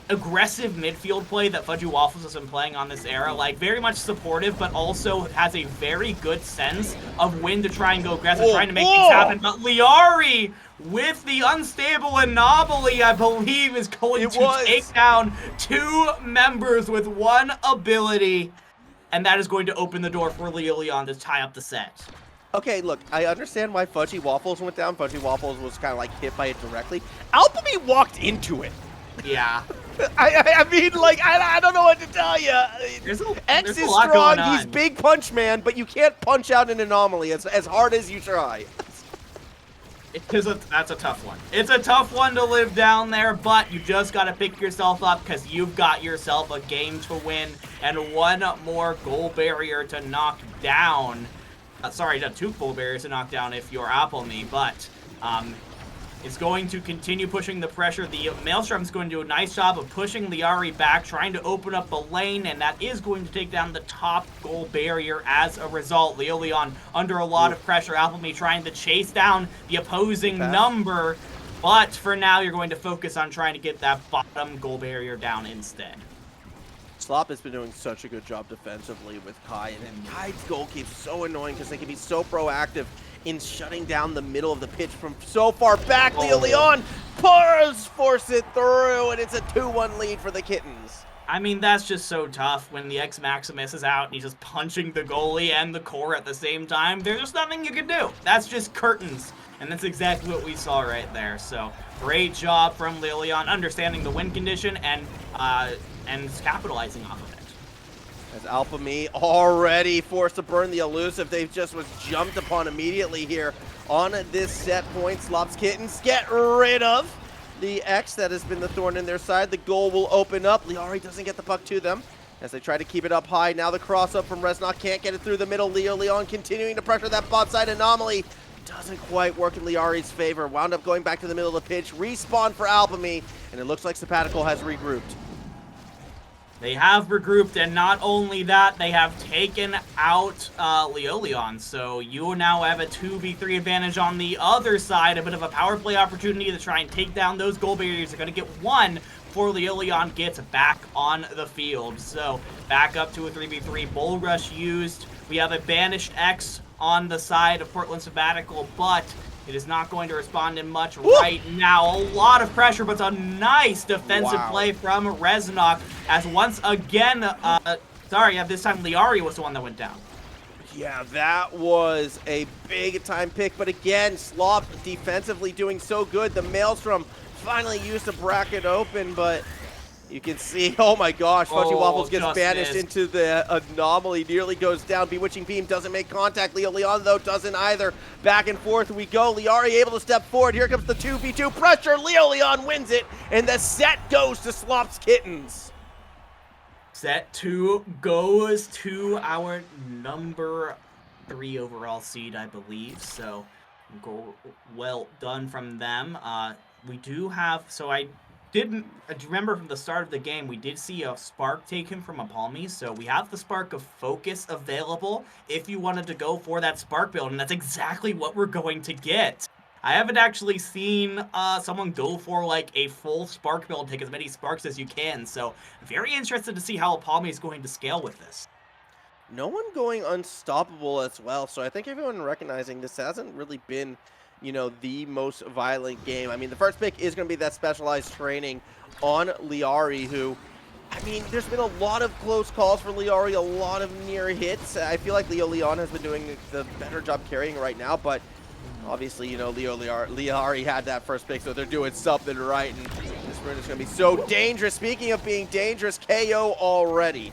aggressive midfield play that FudgyWaffles has been playing on this era, like very much supportive, but also has a very good sense of when to try and go aggressive, trying to make things happen. But lyarri, with the unstable anomaly, I believe, is going to take down 2 members with 1 ability, and that is going to open the door for Leon to tie up the set. Okay, look, I understand why FudgyWaffles went down. FudgyWaffles was kind of like hit by it directly. apalme walked into it. Yeah. I mean, like, I don't know what to tell you. X is strong, he's big punch man, but you can't punch out an anomaly as hard as you try. That's a tough one. It's a tough one to live down there, but you just got to pick yourself up because you've got yourself a game to win and 1 more goal barrier to knock down. Sorry, 2 goal barriers to knock down if you're apalme, but is going to continue pushing the pressure. The Maelstrom's going to do a nice job of pushing lyarri back, trying to open up the lane, and that is going to take down the top goal barrier as a result. Leon under a lot of pressure. apalme trying to chase down the opposing number, but for now you're going to focus on trying to get that bottom goal barrier down instead. Slop has been doing such a good job defensively with Kai, and Kai's goal keeps so annoying because they can be so proactive in shutting down the middle of the pitch from so far back. Leon force it through, and it's a 2-1 lead for the Kittens. I mean, that's just so tough when the X-Maximus is out and he's just punching the goalie and the core at the same time. There's just nothing you can do. That's just curtains, and that's exactly what we saw right there. So, great job from Leon, understanding the win condition and capitalizing off of it. As apalme already forced to burn the elusive, they've just was jumped upon immediately here on this set point. Slop's Kittens get rid of the X that has been the thorn in their side. The goal will open up. Lyarri doesn't get the puck to them as they try to keep it up high. Now the cross up from Reznok can't get it through the middle. Leon continuing to pressure that bot side anomaly. Doesn't quite work in Liari's favor. Wound up going back to the middle of the pitch. Respawn for apalme, and it looks like Sabbatical has regrouped. They have regrouped, and not only that, they have taken out Leon. So you now have a 2v3 advantage on the other side. A bit of a power play opportunity to try and take down those goal barriers. They're going to get 1 before Leon gets back on the field. So back up to a 3v3. Bull Rush used. We have a banished X on the side of Portland Sabbatical, but it is not going to respond in much right now. A lot of pressure, but it's a nice defensive play from Reznok as once again Sorry, this time lyarri was the one that went down. Yeah, that was a big-time pick, but again, Slop defensively doing so good. The Maelstrom finally used to bracket open, but you can see, oh my gosh, FudgyWaffles gets banished into the anomaly, nearly goes down. Bewitching Beam doesn't make contact. Leon, though, doesn't either. Back and forth we go. lyarri able to step forward. Here comes the 2v2 pressure. Leon wins it, and the set goes to Slop's Kittens. Set 2 goes to our number 3 overall seed, I believe. So, well done from them. We do have, so I remember from the start of the game, we did see a spark taken from apalme. So we have the spark of focus available if you wanted to go for that spark build, and that's exactly what we're going to get. I haven't actually seen someone go for like a full spark build, take as many sparks as you can, so very interested to see how apalme is going to scale with this. No one going unstoppable as well, so I think everyone recognizing this hasn't really been, you know, the most violent game. I mean, the first pick is going to be that specialized training on lyarri, who, I mean, there's been a lot of close calls for lyarri, a lot of near hits. I feel like Leon has been doing the better job carrying right now, but obviously, you know, lyarri had that first pick, so they're doing something right, and this run is going to be so dangerous. Speaking of being dangerous, KO already.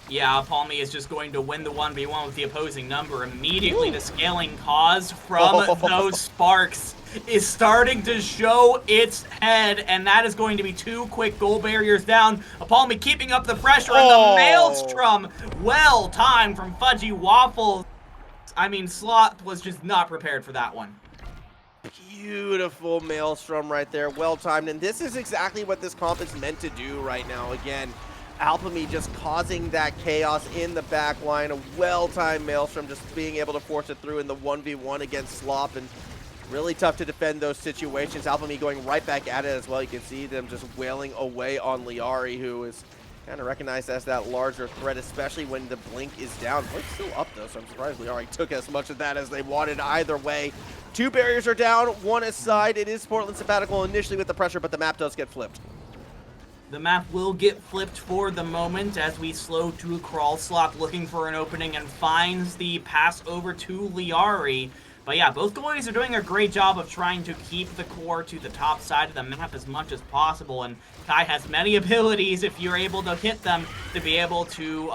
Yeah, apalme is just going to win the 1v1 with the opposing number. Immediately, the scaling cause from those sparks is starting to show its head, and that is going to be 2 quick goal barriers down. apalme keeping up the pressure, and the Maelstrom, well timed from FudgyWaffles. I mean, Slot was just not prepared for that one. Beautiful Maelstrom right there, well timed, and this is exactly what this comp is meant to do right now. Again, apalme just causing that chaos in the back line, a well-timed Maelstrom just being able to force it through in the 1v1 against Slop, and really tough to defend those situations. apalme going right back at it as well. You can see them just wailing away on lyarri, who is kind of recognized as that larger threat, especially when the blink is down. Blink's still up though, so I'm surprised lyarri took as much of that as they wanted. Either way, 2 barriers are down, 1 aside. It is Portland Sabbatical initially with the pressure, but the map does get flipped. The map will get flipped for the moment as we slow to a crawl. Slop looking for an opening and finds the pass over to lyarri. But yeah, both goalies are doing a great job of trying to keep the core to the top side of the map as much as possible. And Kai has many abilities, if you're able to hit them, to be able to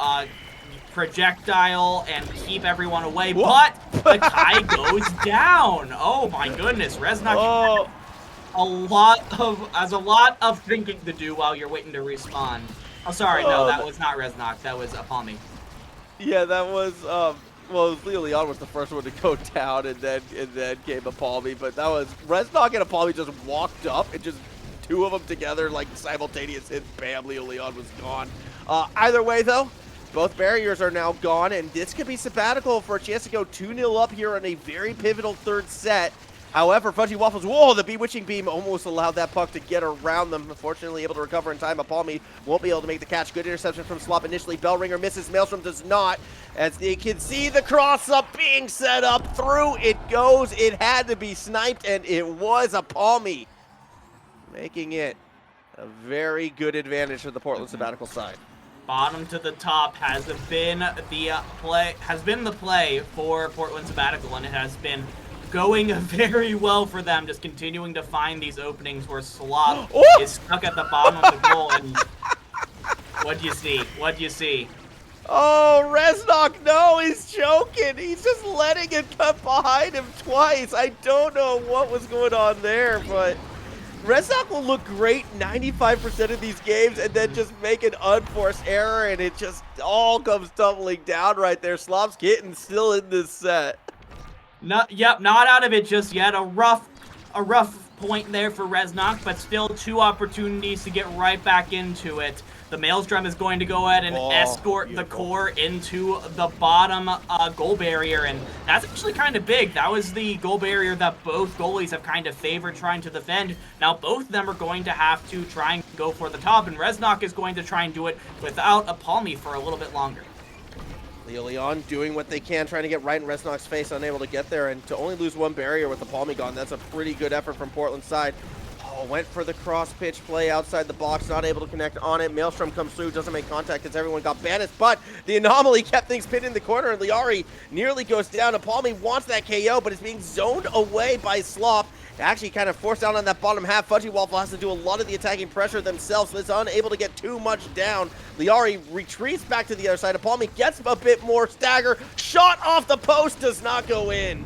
projectile and keep everyone away. Whoa. But the Kai goes down. Oh my goodness, Reznok has a lot of thinking to do while you're waiting to respawn. Oh, sorry, no, that was not Reznok. That was apalme. Yeah, that was well, Leon was the first one to go down, and then came apalme. But that was Reznok and apalme just walked up, and just 2 of them together, like simultaneous hit. Bam, Leon was gone. Either way, though, both barriers are now gone, and this could be Sabbatical for a chance to go 2-0 up here in a very pivotal 3rd set. However, FudgyWaffles, whoa, the Bewitching Beam almost allowed that puck to get around them. Unfortunately, able to recover in time. apalme won't be able to make the catch. Good interception from Slop initially. Bellringer misses. Maelstrom does not. As they can see the cross-up being set up. Through it goes. It had to be sniped, and it was apalme, making it a very good advantage for the Portland Sabbatical side. Bottom to the top has been the play for Portland Sabbatical, and it has been going very well for them, just continuing to find these openings where Slop is stuck at the bottom of the goal. And what do you see? What do you see? Oh, Reznok, no, he's choking. He's just letting it come behind him twice. I don't know what was going on there, but Reznok will look great 95% of these games and then just make an unforced error, and it just all comes tumbling down right there. Slop's Kittens still in this set. Not out of it just yet. A rough point there for Reznok, but still 2 opportunities to get right back into it. The Maelstrom is going to go ahead and escort the core into the bottom goal barrier, and that's actually kind of big. That was the goal barrier that both goalies have kind of favored trying to defend. Now both of them are going to have to try and go for the top, and Reznok is going to try and do it without apalme for a little bit longer. Leon doing what they can, trying to get right in Reznok's face, unable to get there, and to only lose 1 barrier with apalme gone, that's a pretty good effort from Portland's side. Oh, went for the cross pitch play outside the box, not able to connect on it. Maelstrom comes through, doesn't make contact as everyone got banished, but the anomaly kept things pinned in the corner, and lyarri nearly goes down. apalme wants that KO, but is being zoned away by Slop. Actually kind of forced out on that bottom half. FudgyWaffle has to do a lot of the attacking pressure themselves, so it's unable to get too much down. lyarri retreats back to the other side. apalme gets a bit more stagger. Shot off the post, does not go in.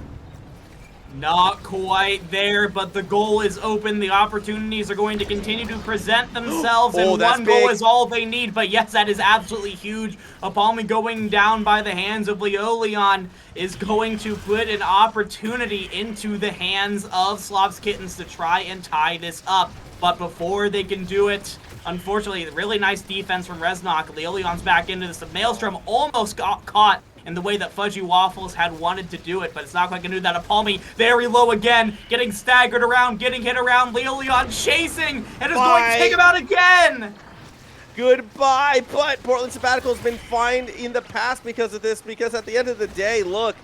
Not quite there, but the goal is open. The opportunities are going to continue to present themselves, and one goal is all they need. But yes, that is absolutely huge. apalme going down by the hands of Leolion is going to put an opportunity into the hands of Slop's Kittens to try and tie this up. But before they can do it, unfortunately, really nice defense from Reznok. Leolion's back into this. The Maelstrom almost got caught in the way that FudgyWaffles had wanted to do it, but it's not quite gonna do that. apalme very low again, getting staggered around, getting hit around. Leolion chasing, and is going to take him out again! Goodbye, but Portland Sabbatical has been fined in the past because of this, because at the end of the day, look,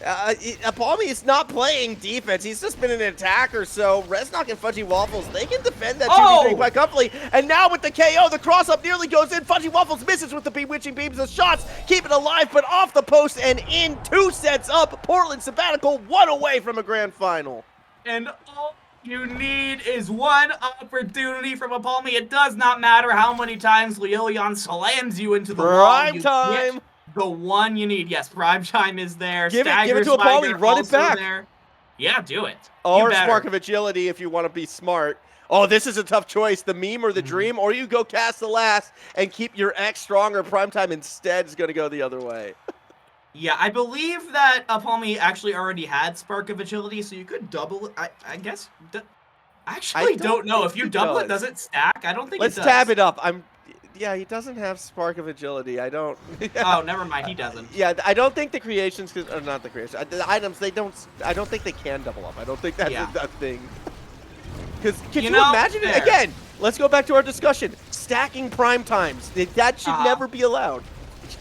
apalme is not playing defense. He's just been an attacker, so Reznok and FudgyWaffles, they can defend that 2v3 quite comfortably. And now with the KO, the cross-up nearly goes in. FudgyWaffles misses with the bewitching beams. The shots keep it alive, but off the post and in. 2 sets up. Portland Sabbatical 1 away from a grand final. And all you need is one opportunity from apalme. It does not matter how many times Leolion slams you into the wall. Primetime! The one you need. Yes, Primetime is there. Give it to apalme. Run it back. There. Yeah, do it. Or Spark of Agility if you want to be smart. Oh, this is a tough choice. The meme or the dream, or you go cast the last and keep your X stronger. Primetime instead is going to go the other way. Yeah, I believe that apalme actually already had Spark of Agility, so you could double it. I guess. I don't know. If you double it, does it stack? I don't think it does. Let's tab it up. Yeah, he doesn't have Spark of Agility. I don't. Oh, never mind. He doesn't. Yeah, I don't think the creations, or not the creations, the items, they don't. I don't think they can double up. I don't think that's a thing. Because can you imagine it again? Let's go back to our discussion. Stacking prime times. That should never be allowed.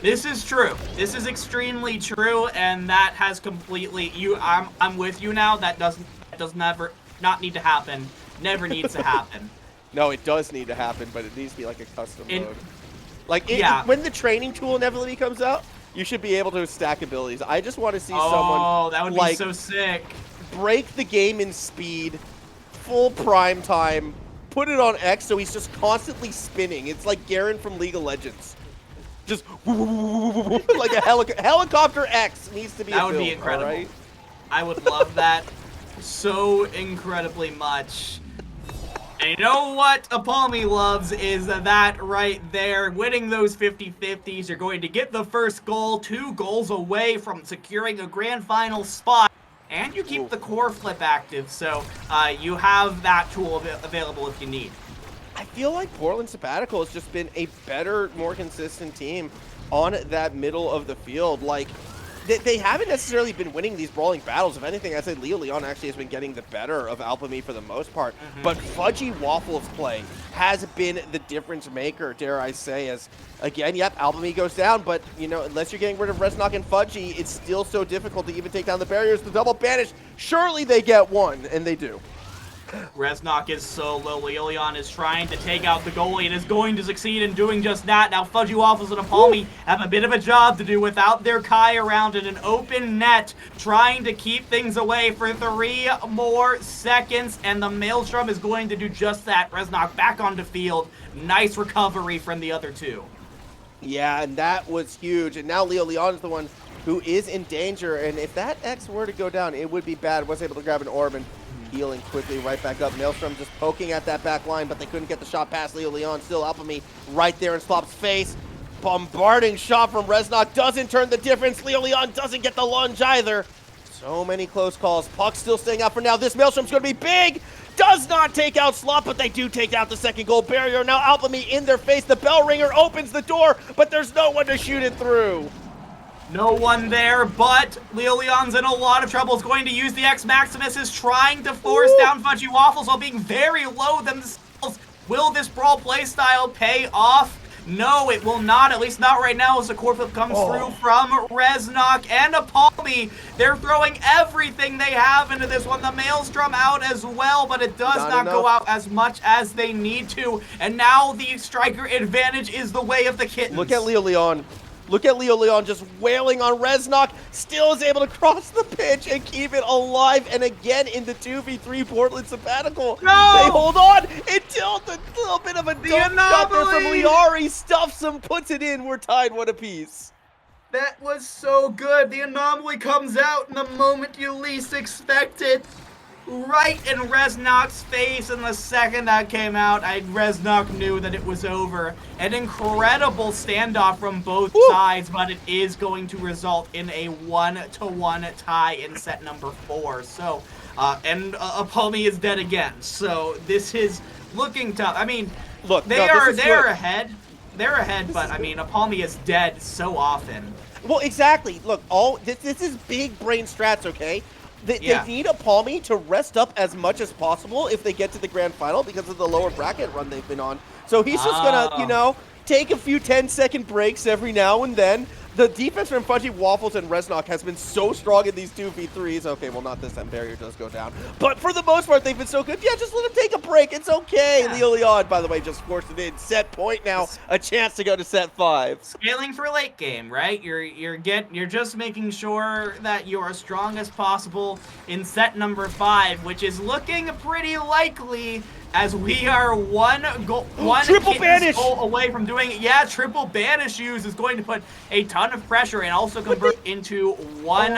This is true. This is extremely true, and that has completely. I'm with you now. That does never not need to happen. Never needs to happen. No, it does need to happen, but it needs to be like a custom mode. Like, when the training tool inevitably comes out, you should be able to stack abilities. I just want to see someone, oh, that would be so sick. Break the game in speed, full prime time, put it on X so he's just constantly spinning. It's like Garen from League of Legends. Just like a helicopter X needs to be That would be incredible. Right? I would love that so incredibly much. And you know what apalme loves is that right there. Winning those 50-50s, you're going to get the first goal, 2 goals away from securing a grand final spot. And you keep the core flip active, so you have that tool available if you need. I feel like Portland Sabbatical has just been a better, more consistent team on that middle of the field. Like, they haven't necessarily been winning these brawling battles. If anything, I'd say Leolion actually has been getting the better of apalme for the most part. But FudgyWaffles' play has been the difference maker, dare I say, as, again, yep, apalme goes down, but, you know, unless you're getting rid of Reznok and Fudgy, it's still so difficult to even take down the barriers. The double banish, surely they get one, and they do. Reznok is so low. Leolion is trying to take out the goalie and is going to succeed in doing just that. Now FudgyWaffles and apalme have a bit of a job to do without their Kai around in an open net, trying to keep things away for 3 more seconds, and the Maelstrom is going to do just that. Reznok back onto field. Nice recovery from the other 2. Yeah, and that was huge. And now Leolion is the one who is in danger, and if that X were to go down, it would be bad. Was able to grab an orb and healing quickly right back up. Maelstrom just poking at that back line, but they couldn't get the shot past Leolion. Still apalme right there in Slop's face. Bombarding shot from Reznok doesn't turn the difference. Leolion doesn't get the lunge either. So many close calls. Puck still staying out for now. This Maelstrom's going to be big. Does not take out Slop, but they do take out the second goal barrier. Now apalme in their face. The bell ringer opens the door, but there's no one to shoot it through. No one there, but Leolion's in a lot of trouble. Is going to use the X Maximus, is trying to force down FudgyWaffles while being very low themselves. Will this brawl playstyle pay off? No, it will not, at least not right now, as the core flip comes through from Reznok and apalme. They're throwing everything they have into this one. The Maelstrom out as well, but it does not go out as much as they need to. And now the striker advantage is the way of the kittens. Look at Leo Leon. Look at Leo Leon just wailing on Reznok. Still is able to cross the pitch and keep it alive. And again in the 2v3 Portland Sabbatical. No! They hold on until the little bit of a dunk shot there from Lyarri stuffs him, puts it in. We're tied 1 apiece. That was so good. The anomaly comes out in the moment you least expect it. Right in Reznok's face, and the second that came out, Reznok knew that it was over. An incredible standoff from both sides, but it is going to result in a 1-1 tie in set number 4. So, and apalme is dead again. So this is looking tough. I mean, look, they're ahead. They're ahead, but I mean, apalme is dead so often. Well, exactly. Look, this is big brain strats, okay? They need apalme to rest up as much as possible if they get to the grand final because of the lower bracket run they've been on. So he's just gonna, you know, take a few 10-second breaks every now and then. The defense from FudgyWaffles and Reznok has been so strong in these 2v3s. Okay, well, not this time. Barrier does go down. But for the most part, they've been so good. Yeah, just let them take a break. It's okay. Yeah. Leo Leon, by the way, just forced it in. Set point now. A chance to go to set 5. Scaling for late game, right? You're just making sure that you're as strong as possible in set number 5, which is looking pretty likely as we are one triple banish goal away from doing it. Yeah, triple banish use is going to put a ton of pressure and also convert into one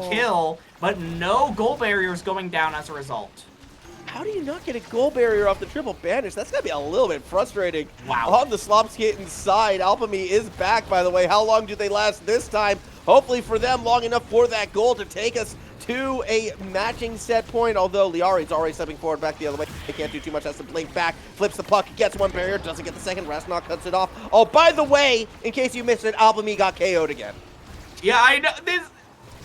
kill, but no goal barriers going down as a result. How do you not get a goal barrier off the triple banish? That's going to be a little bit frustrating. Wow. On the slop skating side, apalme is back, by the way. How long do they last this time? Hopefully for them, long enough for that goal to take us to a matching set point, although Lyarri's already stepping forward back the other way. They can't do too much, has to blink back, flips the puck, gets one barrier, doesn't get the second, Reznok cuts it off. Oh, by the way, in case you missed it, apalme got KO'd again. Yeah, I know.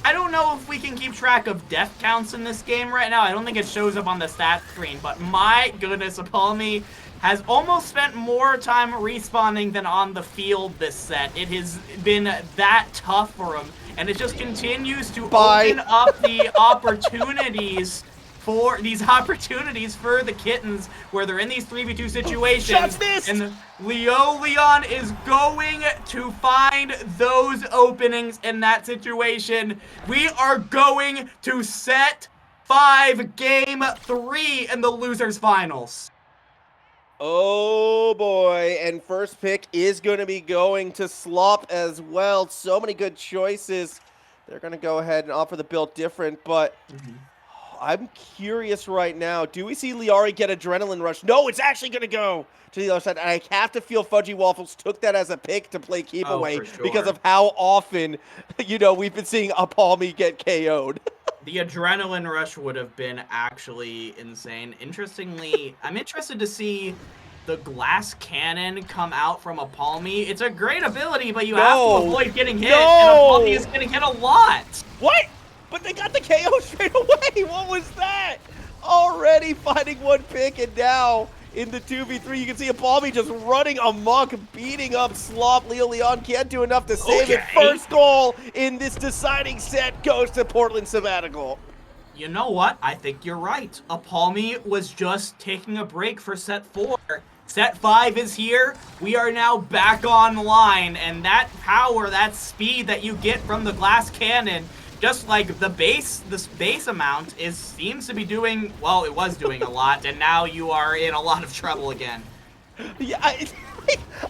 I don't know if we can keep track of death counts in this game right now. I don't think it shows up on the stat screen, but my goodness, apalme has almost spent more time respawning than on the field this set. It has been that tough for him, and it just continues to open up the opportunities for the kittens where they're in these 3v2 situations. And Leo Leon is going to find those openings in that situation. We are going to set 5 game 3 in the losers finals. Oh boy, and first pick is going to be going to slop as well. So many good choices. They're going to go ahead and offer the build different, but I'm curious right now. Do we see Lyarri get adrenaline rush? No, it's actually going to go to the other side. And I have to feel FudgyWaffles took that as a pick to play keep away because of how often, you know, we've been seeing apalme get KO'd. The adrenaline rush would have been actually insane. Interestingly, I'm interested to see the glass cannon come out from apalme. It's a great ability, but you have to avoid getting hit, and apalme is going to get a lot. What? But they got the KO straight away. What was that? Already finding one pick, and now in the 2v3, you can see apalme just running amok, beating up slop. Leo Leon can't do enough to save it. First goal in this deciding set goes to Portland Sabbatical. You know what? I think you're right. apalme was just taking a break for set 4. Set 5 is here. We are now back online, and that power, that speed that you get from the glass cannon, just like the base amount seems to be doing, well, it was doing a lot, and now you are in a lot of trouble again. Yeah,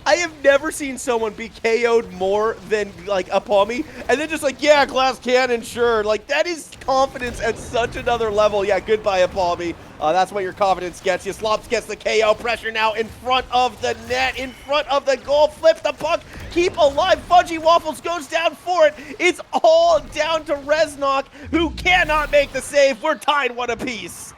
I have never seen someone be KO'd more than, like, apalme, and then just like, yeah, glass cannon, sure. Like, that is confidence at such another level. Yeah, goodbye, apalme. That's what your confidence gets you. Slops gets the KO. Pressure now in front of the net, in front of the goal. Flips the puck. Keep alive. FudgyWaffles goes down for it. It's all down to Reznok, who cannot make the save. We're tied 1 apiece.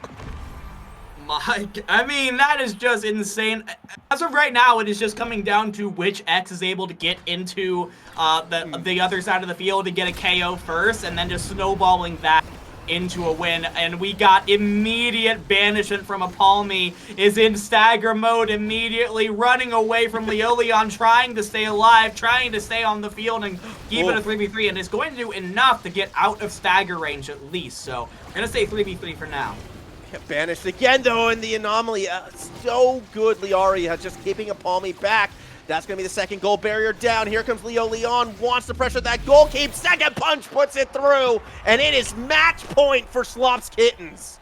I mean, that is just insane. As of right now, it is just coming down to which X is able to get into the other side of the field to get a KO first, and then just snowballing that. into a win, and we got immediate banishment from apalme, is in stagger mode immediately, running away from Leolion, trying to stay alive, trying to stay on the field and keep it a 3v3, and is going to do enough to get out of stagger range at least, so we're going to say 3v3 for now. Banished again, though, in the anomaly. So good, lyarri, just keeping apalme back. That's going to be the second goal barrier down. Here comes Leolion, wants to pressure that goal keep. Second punch puts it through, and it is match point for Slop's Kittens.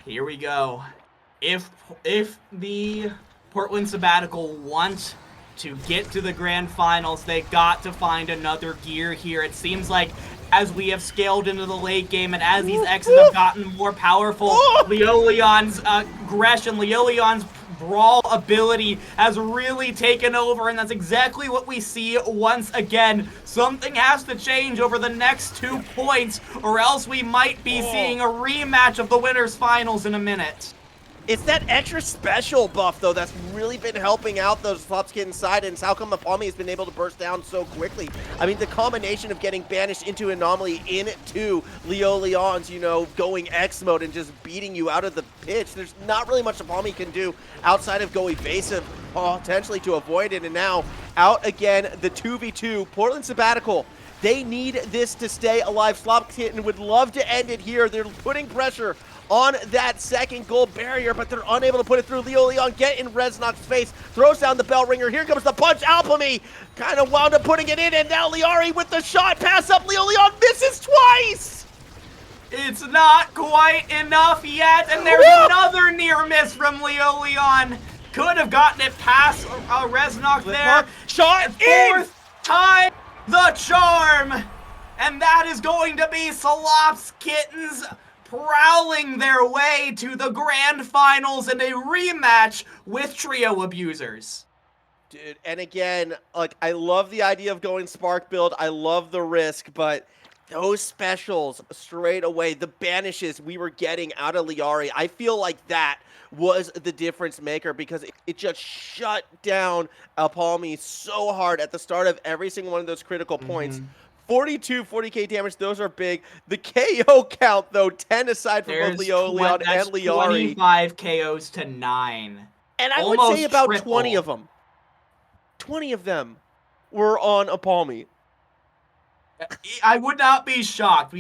Here we go. If the Portland Sabbatical want to get to the grand finals, they got to find another gear here. It seems like as we have scaled into the late game and as these X's have gotten more powerful, Leolion's aggression, Leolion's brawl ability has really taken over, and that's exactly what we see once again. Something has to change over the next 2 points, or else we might be seeing a rematch of the winners finals in a minute. It's that extra special buff, though, that's really been helping out those Slop's Kittens side, and it's how come apalme has been able to burst down so quickly. I mean, the combination of getting banished into anomaly into Leolion's, you know, going X mode and just beating you out of the pitch, there's not really much apalme can do outside of go evasive, potentially to avoid it. And now, out again, the 2v2, Portland Sabbatical. They need this to stay alive. Slop Kitten would love to end it here. They're putting pressure on that second goal barrier, but they're unable to put it through. Leolion get in Reznok's face, throws down the bell ringer. Here comes the punch. apalme kind of wound up putting it in, and now lyarri with the shot. Pass up. Leolion misses twice. It's not quite enough yet, and there's another near miss from Leolion. Could have gotten it past Reznok there. Shot Fourth time the charm, and that is going to be Slop's Kittens prowling their way to the grand finals in a rematch with Trio Abusers. Dude, and again, like, I love the idea of going Spark build. I love the risk, but those specials straight away, the banishes we were getting out of lyarri, I feel like that was the difference maker, because it just shut down apalme so hard at the start of every single one of those critical points. 42, 40k damage, those are big. The KO count, though, 10 aside from both Leolion and lyarri. 25 KOs to 9. And I would say about 20 of them. 20 of them were on apalme. I would not be shocked.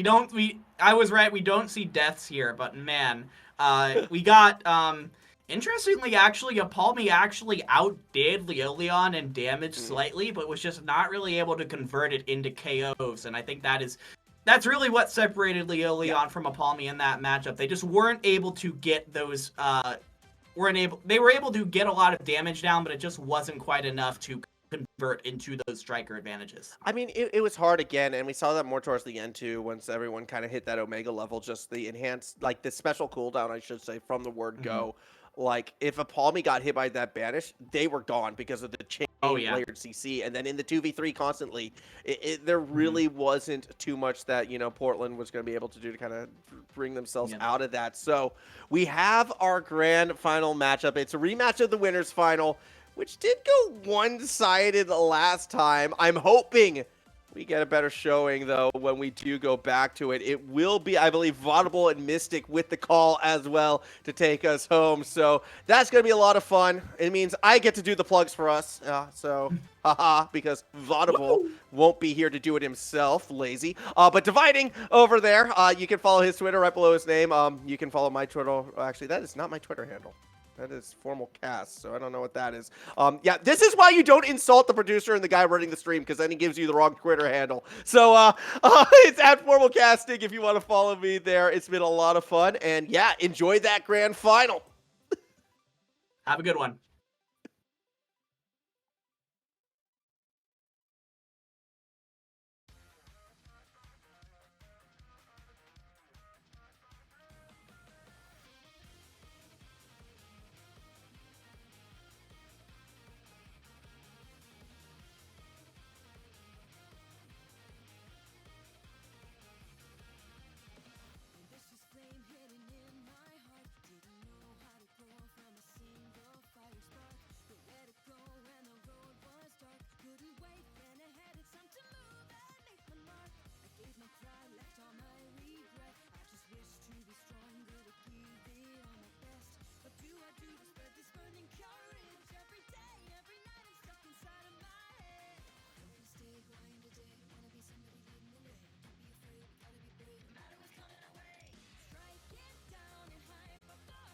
I was right, we don't see deaths here, but man, we got, interestingly, actually, apalme actually outdid Leolion in damage slightly, but was just not really able to convert it into KOs, and I think that's really what separated Leolion from apalme in that matchup. They just weren't able to get those, they were able to get a lot of damage down, but it just wasn't quite enough to convert into those striker advantages. I mean, it was hard again, and we saw that more towards the end too, once everyone kind of hit that Omega level, just the enhanced, like the special cooldown, I should say, from the word go. Like, if apalme got hit by that banish, they were gone because of the chain layered CC. And then in the 2v3 constantly, there really wasn't too much that, you know, Portland was going to be able to do to kind of bring themselves out of that. So we have our grand final matchup. It's a rematch of the winners final, which did go one-sided last time. I'm hoping we get a better showing, though, when we do go back to it. It will be, I believe, Vodible and Mystic with the call as well to take us home. So that's going to be a lot of fun. It means I get to do the plugs for us. Haha, because Vodible won't be here to do it himself. Lazy. But Dividing over there, you can follow his Twitter right below his name. You can follow my Twitter. Actually, that is not my Twitter handle. That is formal cast, so I don't know what that is. Yeah, this is why you don't insult the producer and the guy running the stream, because then he gives you the wrong Twitter handle. So it's at formal casting if you want to follow me there. It's been a lot of fun, and yeah, enjoy that grand final. Have a good one.